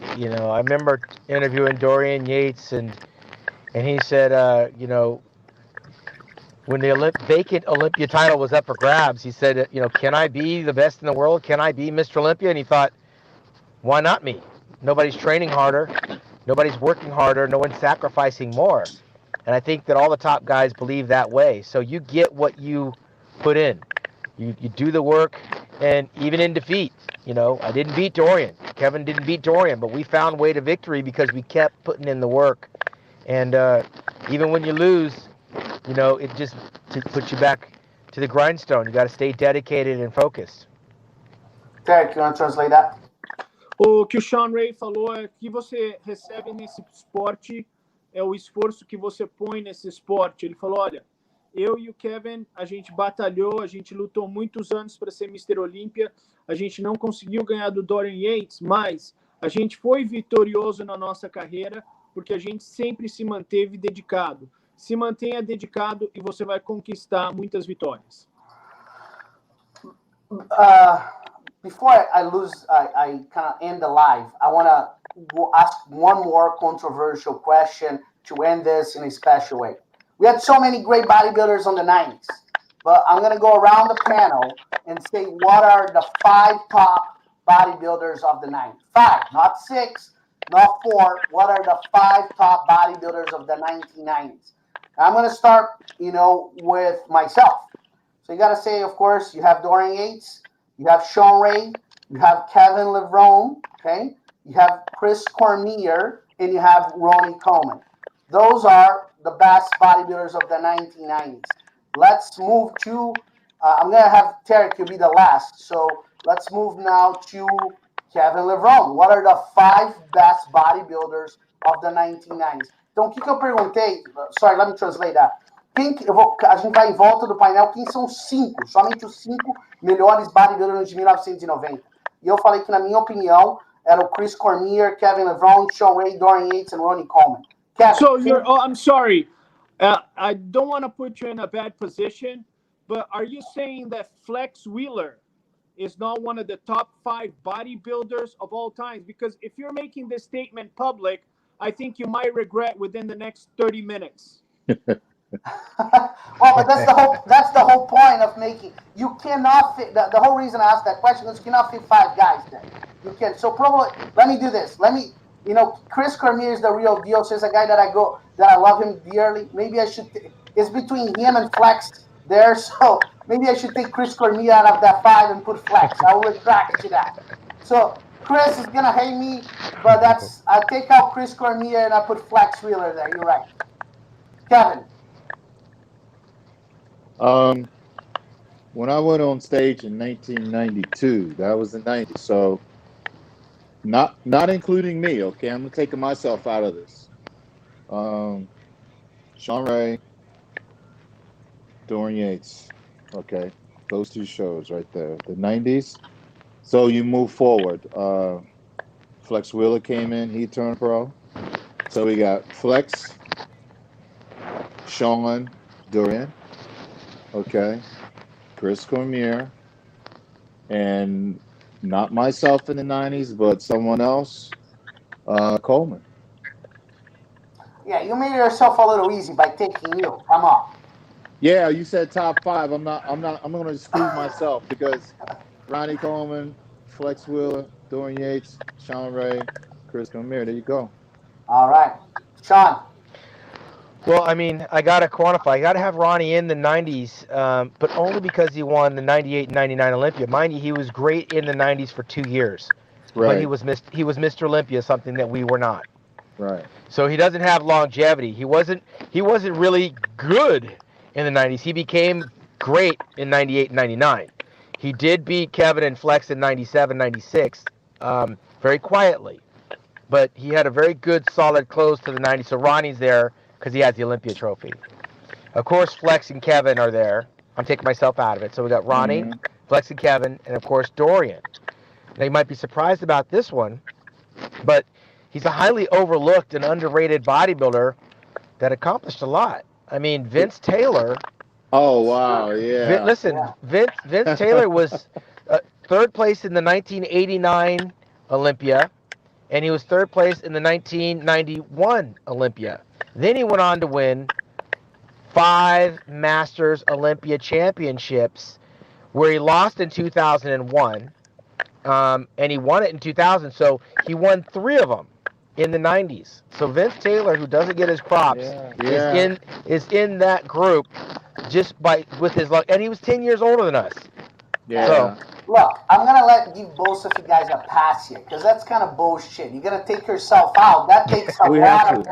[SPEAKER 2] I remember interviewing Dorian Yates, and he said, when the vacant Olympia title was up for grabs, he said, can I be the best in the world? Can I be Mr. Olympia? And he thought, why not me? Nobody's training harder. Nobody's working harder. No one's sacrificing more. And I think that all the top guys believe that way. So you get what you put in. You do the work, and even in defeat, I didn't beat Dorian. Kevin didn't beat Dorian, but we found way to victory because we kept putting in the work. And even when you lose, it just puts you back to the grindstone. You got to stay dedicated and focused.
[SPEAKER 3] Derek, you want to translate that?
[SPEAKER 1] O que o Shawn Ray falou é que você recebe nesse esporte é o esforço que você põe nesse esporte. Ele falou, olha, eu e o Kevin, a gente batalhou, a gente lutou muitos anos para ser Mr. Olympia, a gente não conseguiu ganhar do Dorian Yates, mas a gente foi vitorioso na nossa carreira porque a gente sempre se manteve dedicado. Se mantenha dedicado e você vai conquistar muitas vitórias.
[SPEAKER 3] Before I kind of end the live, I want to ask one more controversial question to end this in a special way. We had so many great bodybuilders on the 90s, but I'm going to go around the panel and say what are the 5 top bodybuilders of the 90s. 5, not 6, not 4. What are the 5 top bodybuilders of the 1990s? I'm going to start, with myself. So you got to say, of course, you have Dorian Yates, you have Shawn Ray, you have Kevin Levrone, okay? You have Chris Cormier, and you have Ronnie Coleman. Those are the best bodybuilders of the 1990s. Let's move to, I'm going to have Tarek, you'll be the last. So let's move now to Kevin Levrone. What are the 5 best bodybuilders of the 1990s? Então, o que eu perguntei? Sorry, let me translate that. A gente vai em volta do painel. Quem são somente os 5 melhores bodybuilders de 1990? E eu falei que, na minha opinião, era o Chris Cormier, Kevin Levrone, Shawn Ray, Dorian Yates, and Ronnie Coleman. Kevin,
[SPEAKER 1] so I'm sorry. I don't want to put you in a bad position, but are you saying that Flex Wheeler is not one of the top 5 bodybuilders of all time? Because if you're making this statement public, I think you might regret within the next 30 minutes.
[SPEAKER 3] Well, but that's the whole point of making. You cannot fit. The whole reason I asked that question is you cannot fit 5 guys there. You can. So probably let me do this. Chris Cormier is the real deal. So he's a guy that I love him dearly. Maybe I should. It's between him and Flex there. So maybe I should take Chris Cormier out of that 5 and put Flex. I will retract to that. So Chris is gonna hate me, but I take out Chris Cormier and I put Flex Wheeler there. You're right, Kevin.
[SPEAKER 4] When I went on stage in 1992, that was the 90s. So not including me, okay? I'm taking myself out of this. Shawn Ray, Dorian Yates, okay? Those 2 shows right there. The 90s. So you move forward. Flex Wheeler came in. He turned pro. So we got Flex, Shawn, Dorian. Okay, Chris Cormier, and not myself in the 90s, but someone else, Coleman.
[SPEAKER 3] Yeah, you made yourself a little easy by taking you. Come on.
[SPEAKER 4] Yeah, you said top 5. I'm going to exclude myself because Ronnie Coleman, Flex Wheeler, Dorian Yates, Shawn Ray, Chris Cormier. There you go.
[SPEAKER 3] All right, Shawn.
[SPEAKER 2] Well, I mean, I got to quantify. I got to have Ronnie in the 90s, but only because he won the 98 and 99 Olympia. Mind you, he was great in the 90s for 2 years.
[SPEAKER 4] Right.
[SPEAKER 2] But he was Mr. Olympia, something that we were not.
[SPEAKER 4] Right.
[SPEAKER 2] So he doesn't have longevity. He wasn't really good in the 90s. He became great in 98 and 99. He did beat Kevin and Flex in 97, 96, very quietly. But he had a very good, solid close to the 90s. So Ronnie's there because he has the Olympia trophy. Of course, Flex and Kevin are there. I'm taking myself out of it. So we got Ronnie, Flex and Kevin, and of course Dorian. Now you might be surprised about this one, but he's a highly overlooked and underrated bodybuilder that accomplished a lot. I mean, Vince Taylor.
[SPEAKER 4] Oh wow, yeah.
[SPEAKER 2] Vince Taylor was 3rd place in the 1989 Olympia, and he was 3rd place in the 1991 Olympia. Then he went on to win 5 Masters Olympia championships, where he lost in 2001, and he won it in 2000. So he won 3 of them in the 90s. So Vince Taylor, who doesn't get his props, is in that group just with his luck, and he was 10 years older than us.
[SPEAKER 4] Yeah.
[SPEAKER 3] So, look, I'm gonna give both of you guys a pass here because that's kind of bullshit. You're gonna take yourself out. That takes a lot of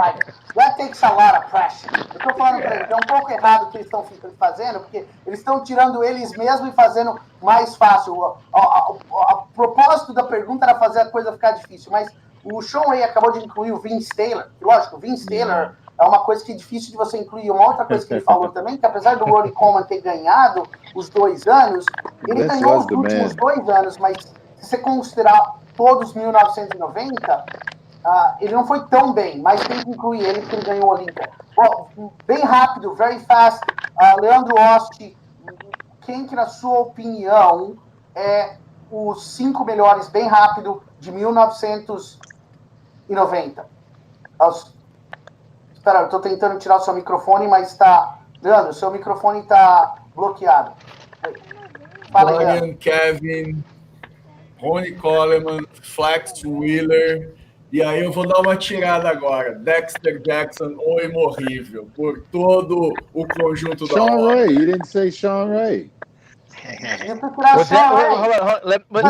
[SPEAKER 3] pressure. Eu tô falando pra ele, é um pouco errado o que eles estão fazendo, porque eles estão tirando eles mesmos e fazendo mais fácil. O propósito da pergunta era fazer a coisa ficar difícil, mas o Shawn Ray acabou de incluir o Vince Taylor. Lógico, o Vince Taylor é uma coisa que é difícil de você incluir. Uma outra coisa que ele falou também, que apesar do Ronnie Coleman ter ganhado os 2 anos, ele ganhou os últimos 2 anos, mas se você considerar todos 1990, ele não foi tão bem, mas tem que incluir ele porque ele ganhou o Olímpia. Bem rápido, very fast, Leandro Osti, quem que na sua opinião é os 5 melhores, bem rápido, de 1990? Espera, eu tô tentando tirar o seu microfone, mas tá... Leandro, seu microfone tá bloqueado. Fala aí,
[SPEAKER 5] Dorian, Kevin, Ronnie Coleman, Flex Wheeler, e aí eu vou dar uma tirada agora. Dexter Jackson, o imorrível, por todo o conjunto da
[SPEAKER 4] Shawn
[SPEAKER 5] obra.
[SPEAKER 4] Ray, you didn't say Shawn Ray.
[SPEAKER 3] You could put out Shawn Ray.
[SPEAKER 2] Hold on. Let me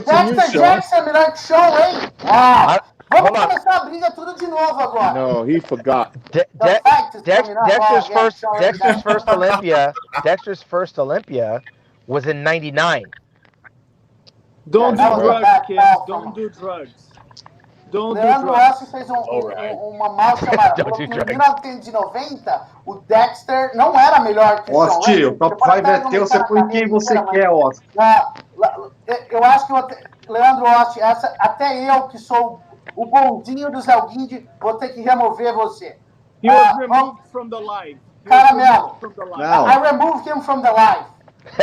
[SPEAKER 3] Dexter Jackson melhor que Shawn Ray. Uau! Vamos começar a briga tudo de novo agora.
[SPEAKER 4] No, he forgot.
[SPEAKER 2] Dexter's first Olympia was in 99.
[SPEAKER 1] Don't do drugs, kids. Don't do drugs.
[SPEAKER 3] Leandro Rossi fez uma mal chamada. Em 1990, o Dexter não era melhor que o Shawn Ray.
[SPEAKER 8] O top 5 é teu, você põe quem você quer, Oscar.
[SPEAKER 3] Eu acho que Leandro Rossi, até eu que sou o bondinho do Zé Guinde, vou ter que remover você.
[SPEAKER 1] He was removed from the live.
[SPEAKER 3] Caramelo. I removed him from the live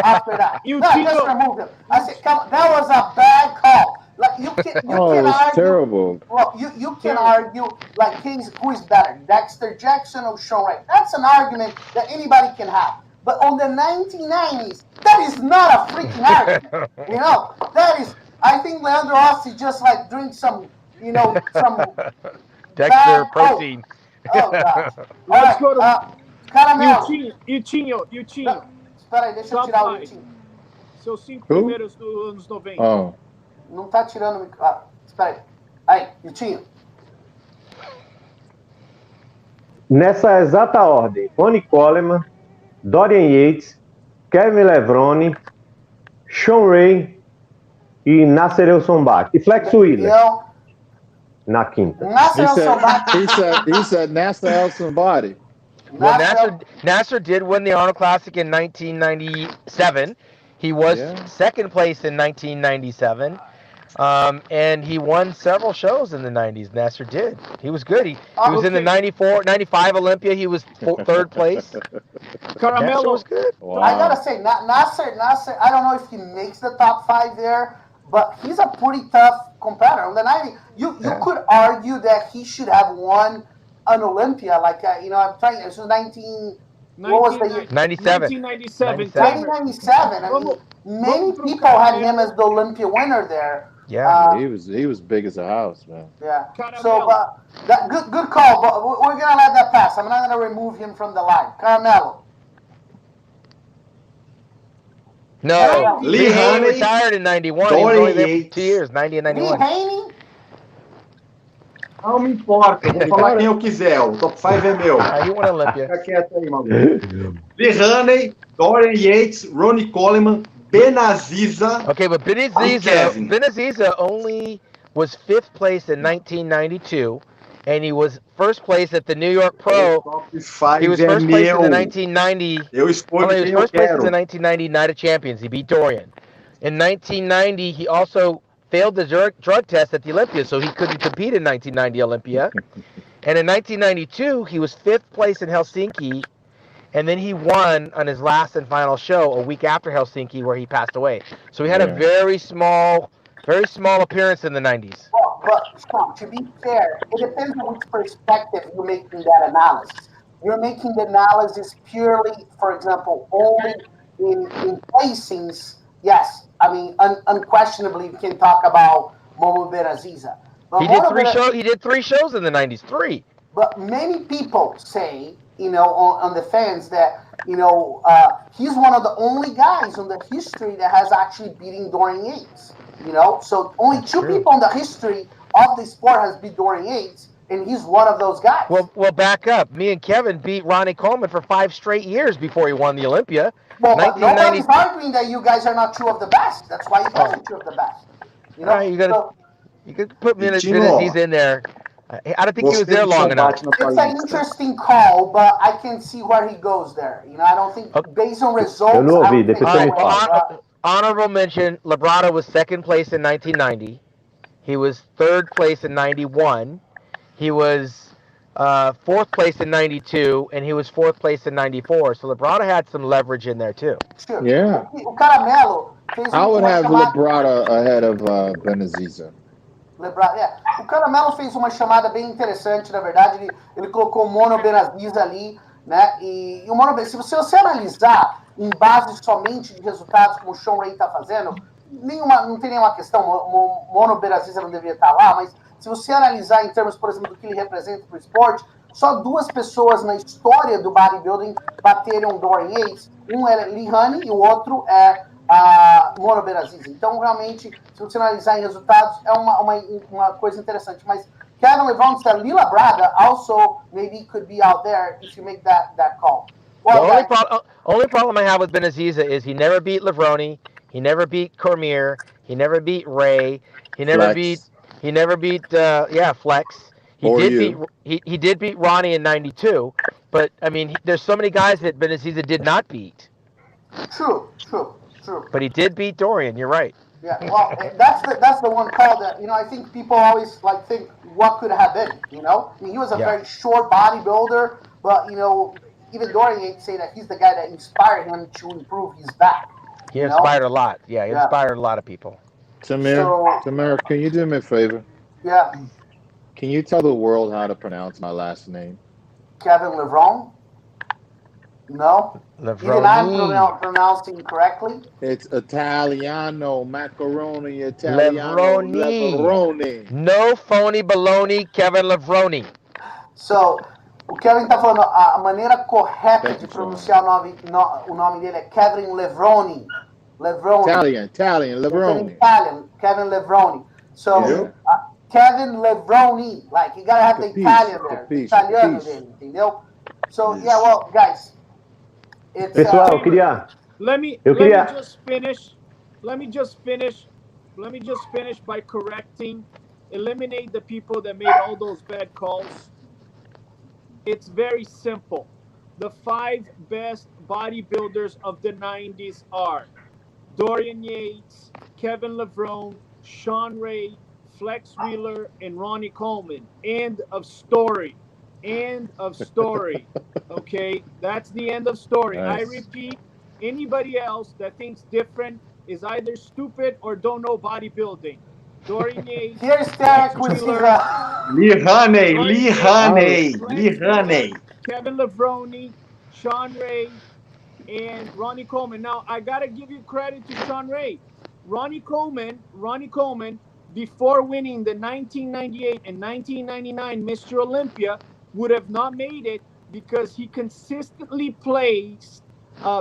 [SPEAKER 3] after that.
[SPEAKER 1] You
[SPEAKER 3] just removed him. I said, that was a bad call. Like you can argue.
[SPEAKER 4] Terrible.
[SPEAKER 3] Well, you can argue like who is better, Dexter Jackson or Shawn Ray. That's an argument that anybody can have. But on the 1990s, that is not a freaking argument. That is. I think Leandro Rossi just like drink some, some
[SPEAKER 2] Dexter protein.
[SPEAKER 3] Oh gosh.
[SPEAKER 1] Let's go to
[SPEAKER 3] Caramelo.
[SPEAKER 1] Yutinho.
[SPEAKER 3] Espera aí, deixa eu tirar o Yutinho.
[SPEAKER 1] Seus 5 primeiros dos anos 90.
[SPEAKER 4] Oh.
[SPEAKER 3] Não tá tirando o microfone. Espera aí. Aí, Yutinho.
[SPEAKER 7] Nessa exata ordem, Ronnie Coleman, Dorian Yates, Kevin Levrone, Shawn Ray e Nasser El Sombak. E Flex Wheeler. Na quinta.
[SPEAKER 3] Nasser El Sombak.
[SPEAKER 4] He said Nasser El Sombak.
[SPEAKER 2] Well, Nasser did win the Arnold Classic in 1997. He was second place in 1997. And he won several shows in the 90s. Nasser did. He was good. He was in the 95 Olympia. He was third place.
[SPEAKER 1] Caramelo
[SPEAKER 2] was good.
[SPEAKER 3] Wow. I gotta say, Nasser, I don't know if he makes the top 5 there, but he's a pretty tough competitor. In the 90s, you could argue that he should have won an Olympia. Like, I'm trying, this was
[SPEAKER 2] 97.
[SPEAKER 3] 1997. I mean, many people had him as the Olympia winner there.
[SPEAKER 2] Yeah,
[SPEAKER 4] he was big as a house, man.
[SPEAKER 3] Yeah. So, that good call. But we're gonna let that pass. I'm not gonna remove him from the line. Carmelo.
[SPEAKER 2] No, Lee Haney retired in 91. He was only there for 2 years, 90 and 91.
[SPEAKER 3] Lee Haney?
[SPEAKER 8] Não me importa, vou falar quem eu quiser. O top 5 é meu.
[SPEAKER 2] He won Olympia.
[SPEAKER 8] Fica quieto aí, maluco. Lee Haney, Dorian Yates, Ronnie Coleman, Benaziza.
[SPEAKER 2] Okay, but Benaziza only was 5th place in 1992, and he was first place at the New York Pro. He was first place in the 1990.
[SPEAKER 8] Eu escolho
[SPEAKER 2] he was first place in the 1990 Night of Champions. He beat Dorian. In 1990, he also failed the drug test at the Olympia, so he couldn't compete in 1990 Olympia. And in 1992, he was 5th place in Helsinki. And then he won on his last and final show a week after Helsinki, where he passed away. So he had a very small appearance in the 90s.
[SPEAKER 3] But Shawn, to be fair, it depends on which perspective you're making that analysis. You're making the analysis purely, for example, only in placings. Yes, I mean, unquestionably, we can talk about Momo Benaziza.
[SPEAKER 2] He did 3 shows in the 90s. 3.
[SPEAKER 3] But many people say, on the fans that, he's one of the only guys in the history that has actually beaten Dorian Yates. So only 2 people in the history of the sport has beat Dorian Yates, and he's one of those guys.
[SPEAKER 2] Well, back up. Me and Kevin beat Ronnie Coleman for 5 straight years before he won the Olympia.
[SPEAKER 3] Well, but nobody's arguing that you guys are not 2 of the best. That's why you guys are 2 of the best.
[SPEAKER 2] You could put Benaziza in there. I don't think he was there long enough.
[SPEAKER 3] It's an interesting call, but I can see where he goes there. I don't think based on results.
[SPEAKER 2] Honorable mention: Labrada was 2nd place in 1990. He was 3rd place in 91. He was 4th place in 92, and he was 4th place in 94. So Labrada had some leverage in there too.
[SPEAKER 3] Sure.
[SPEAKER 4] Yeah. I would have Labrada ahead of Benaziza.
[SPEAKER 3] O Caramelo fez uma chamada bem interessante, na verdade, ele colocou o Mono Benaziza ali, né? E o Mono Benaziza, se você analisar em base somente de resultados como o Shawn Ray está fazendo, não tem nenhuma questão, o Mono Benaziza não deveria estar lá, mas se você analisar em termos, por exemplo, do que ele representa para o esporte, só 2 pessoas na história do bodybuilding bateram Dorian Yates. Um é Lee Haney e o outro é a Mona Beraziz. Então, realmente, se você analisar em resultados, é uma coisa interessante. Mas Kevin Levrone said Lila Braga also maybe could be out there if you make that call. Well,
[SPEAKER 2] The only problem I have with Benaziza is he never beat Levrone, he never beat Cormier, he never beat Ray, he never beat Flex. He did beat Ronnie in '92, but I mean, there's so many guys that Benaziza did not beat.
[SPEAKER 3] True.
[SPEAKER 2] But he did beat Dorian. You're right.
[SPEAKER 3] Yeah, well, that's the one call that, I think people always think what could have been, I mean, he was a very short bodybuilder, but, even Dorian Yates say that he's the guy that inspired him to improve his back.
[SPEAKER 2] He inspired a lot. Yeah, he inspired a lot of people.
[SPEAKER 4] Tamer, can you do me a favor?
[SPEAKER 3] Yeah.
[SPEAKER 4] Can you tell the world how to pronounce my last name?
[SPEAKER 3] Kevin Levrone? No?
[SPEAKER 2] Levrone.
[SPEAKER 3] Even I'm pronouncing correctly?
[SPEAKER 4] It's Italiano, macaroni, Italiano, Levrone.
[SPEAKER 2] No phony baloney, Kevin Levrone.
[SPEAKER 3] So, o Kevin está falando, a maneira correta de pronunciar o nome dele é Kevin Levrone.
[SPEAKER 4] Italian, Levrone.
[SPEAKER 3] Italian, Kevin Levrone. So, Kevin Levrone, you gotta have the Italian there, italiano dele, entendeu? So, yeah, well, guys, it's...
[SPEAKER 7] Pessoal, eu queria...
[SPEAKER 1] Let me just finish by correcting, eliminate the people that made all those bad calls. It's very simple. The 5 best bodybuilders of the 90s are Dorian Yates, Kevin Levrone, Shawn Ray, Flex Wheeler, and Ronnie Coleman. End of story. Okay, that's the end of story. Nice. I repeat, anybody else that thinks different is either stupid or don't know bodybuilding. Dorian Yates.
[SPEAKER 3] Here's Derek with
[SPEAKER 8] Lee Haney.
[SPEAKER 1] Kevin Levrone, Shawn Ray, and Ronnie Coleman. Now, I got to give you credit to Shawn Ray. Ronnie Coleman, before winning the 1998 and 1999 Mr. Olympia, would have not made it because he consistently placed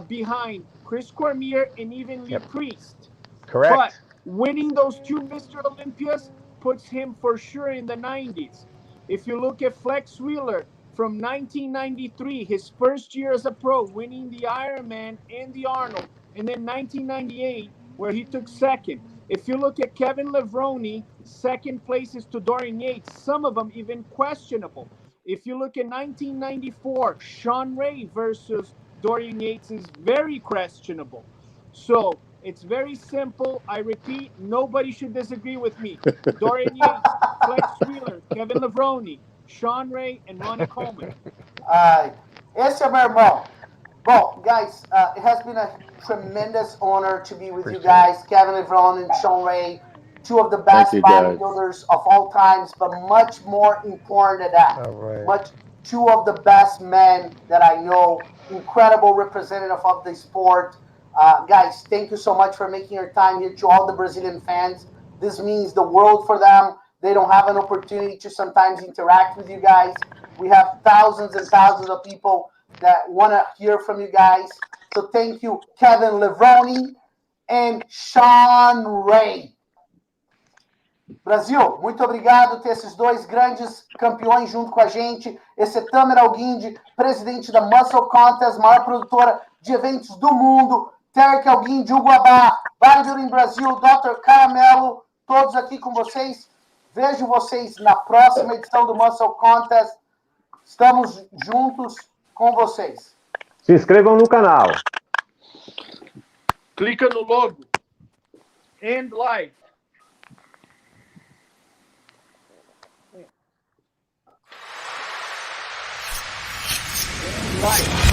[SPEAKER 1] behind Chris Cormier and even Lee Priest.
[SPEAKER 2] Correct.
[SPEAKER 1] But winning those 2 Mr. Olympias puts him for sure in the 90s. If you look at Flex Wheeler from 1993, his first year as a pro, winning the Ironman and the Arnold, and then 1998, where he took second. If you look at Kevin Levrone, second places to Dorian Yates, some of them even questionable. If you look at 1994, Shawn Ray versus Dorian Yates is very questionable. So it's very simple. I repeat, nobody should disagree with me. Dorian Yates, Flex Wheeler, Kevin Levrone, Shawn Ray, and Ronnie Coleman.
[SPEAKER 3] Esse é meu irmão. Well, guys, it has been a tremendous honor to be with you guys. Kevin Levrone and Shawn Ray, 2 of the best bodybuilders of all times, but much more important than that. 2 of the best men that I know, incredible representative of the sport. Guys, thank you so much for making your time here. To all the Brazilian fans, this means the world for them. They don't have an opportunity to sometimes interact with you guys. We have thousands and thousands of people that want to hear from you guys. So thank you, Kevin Levrone and Shawn Ray. Brasil, muito obrigado por ter esses 2 grandes campeões junto com a gente. Esse é Tamer Alguinde, presidente da Musclecontest, maior produtora de eventos do mundo. Derek Alguinde, Uguabá, Bodybuilding Brasil, Dr. Caramelo, todos aqui com vocês. Vejo vocês na próxima edição do Musclecontest. Estamos juntos com vocês.
[SPEAKER 7] Se inscrevam no canal.
[SPEAKER 1] Clica no logo. End live. Live.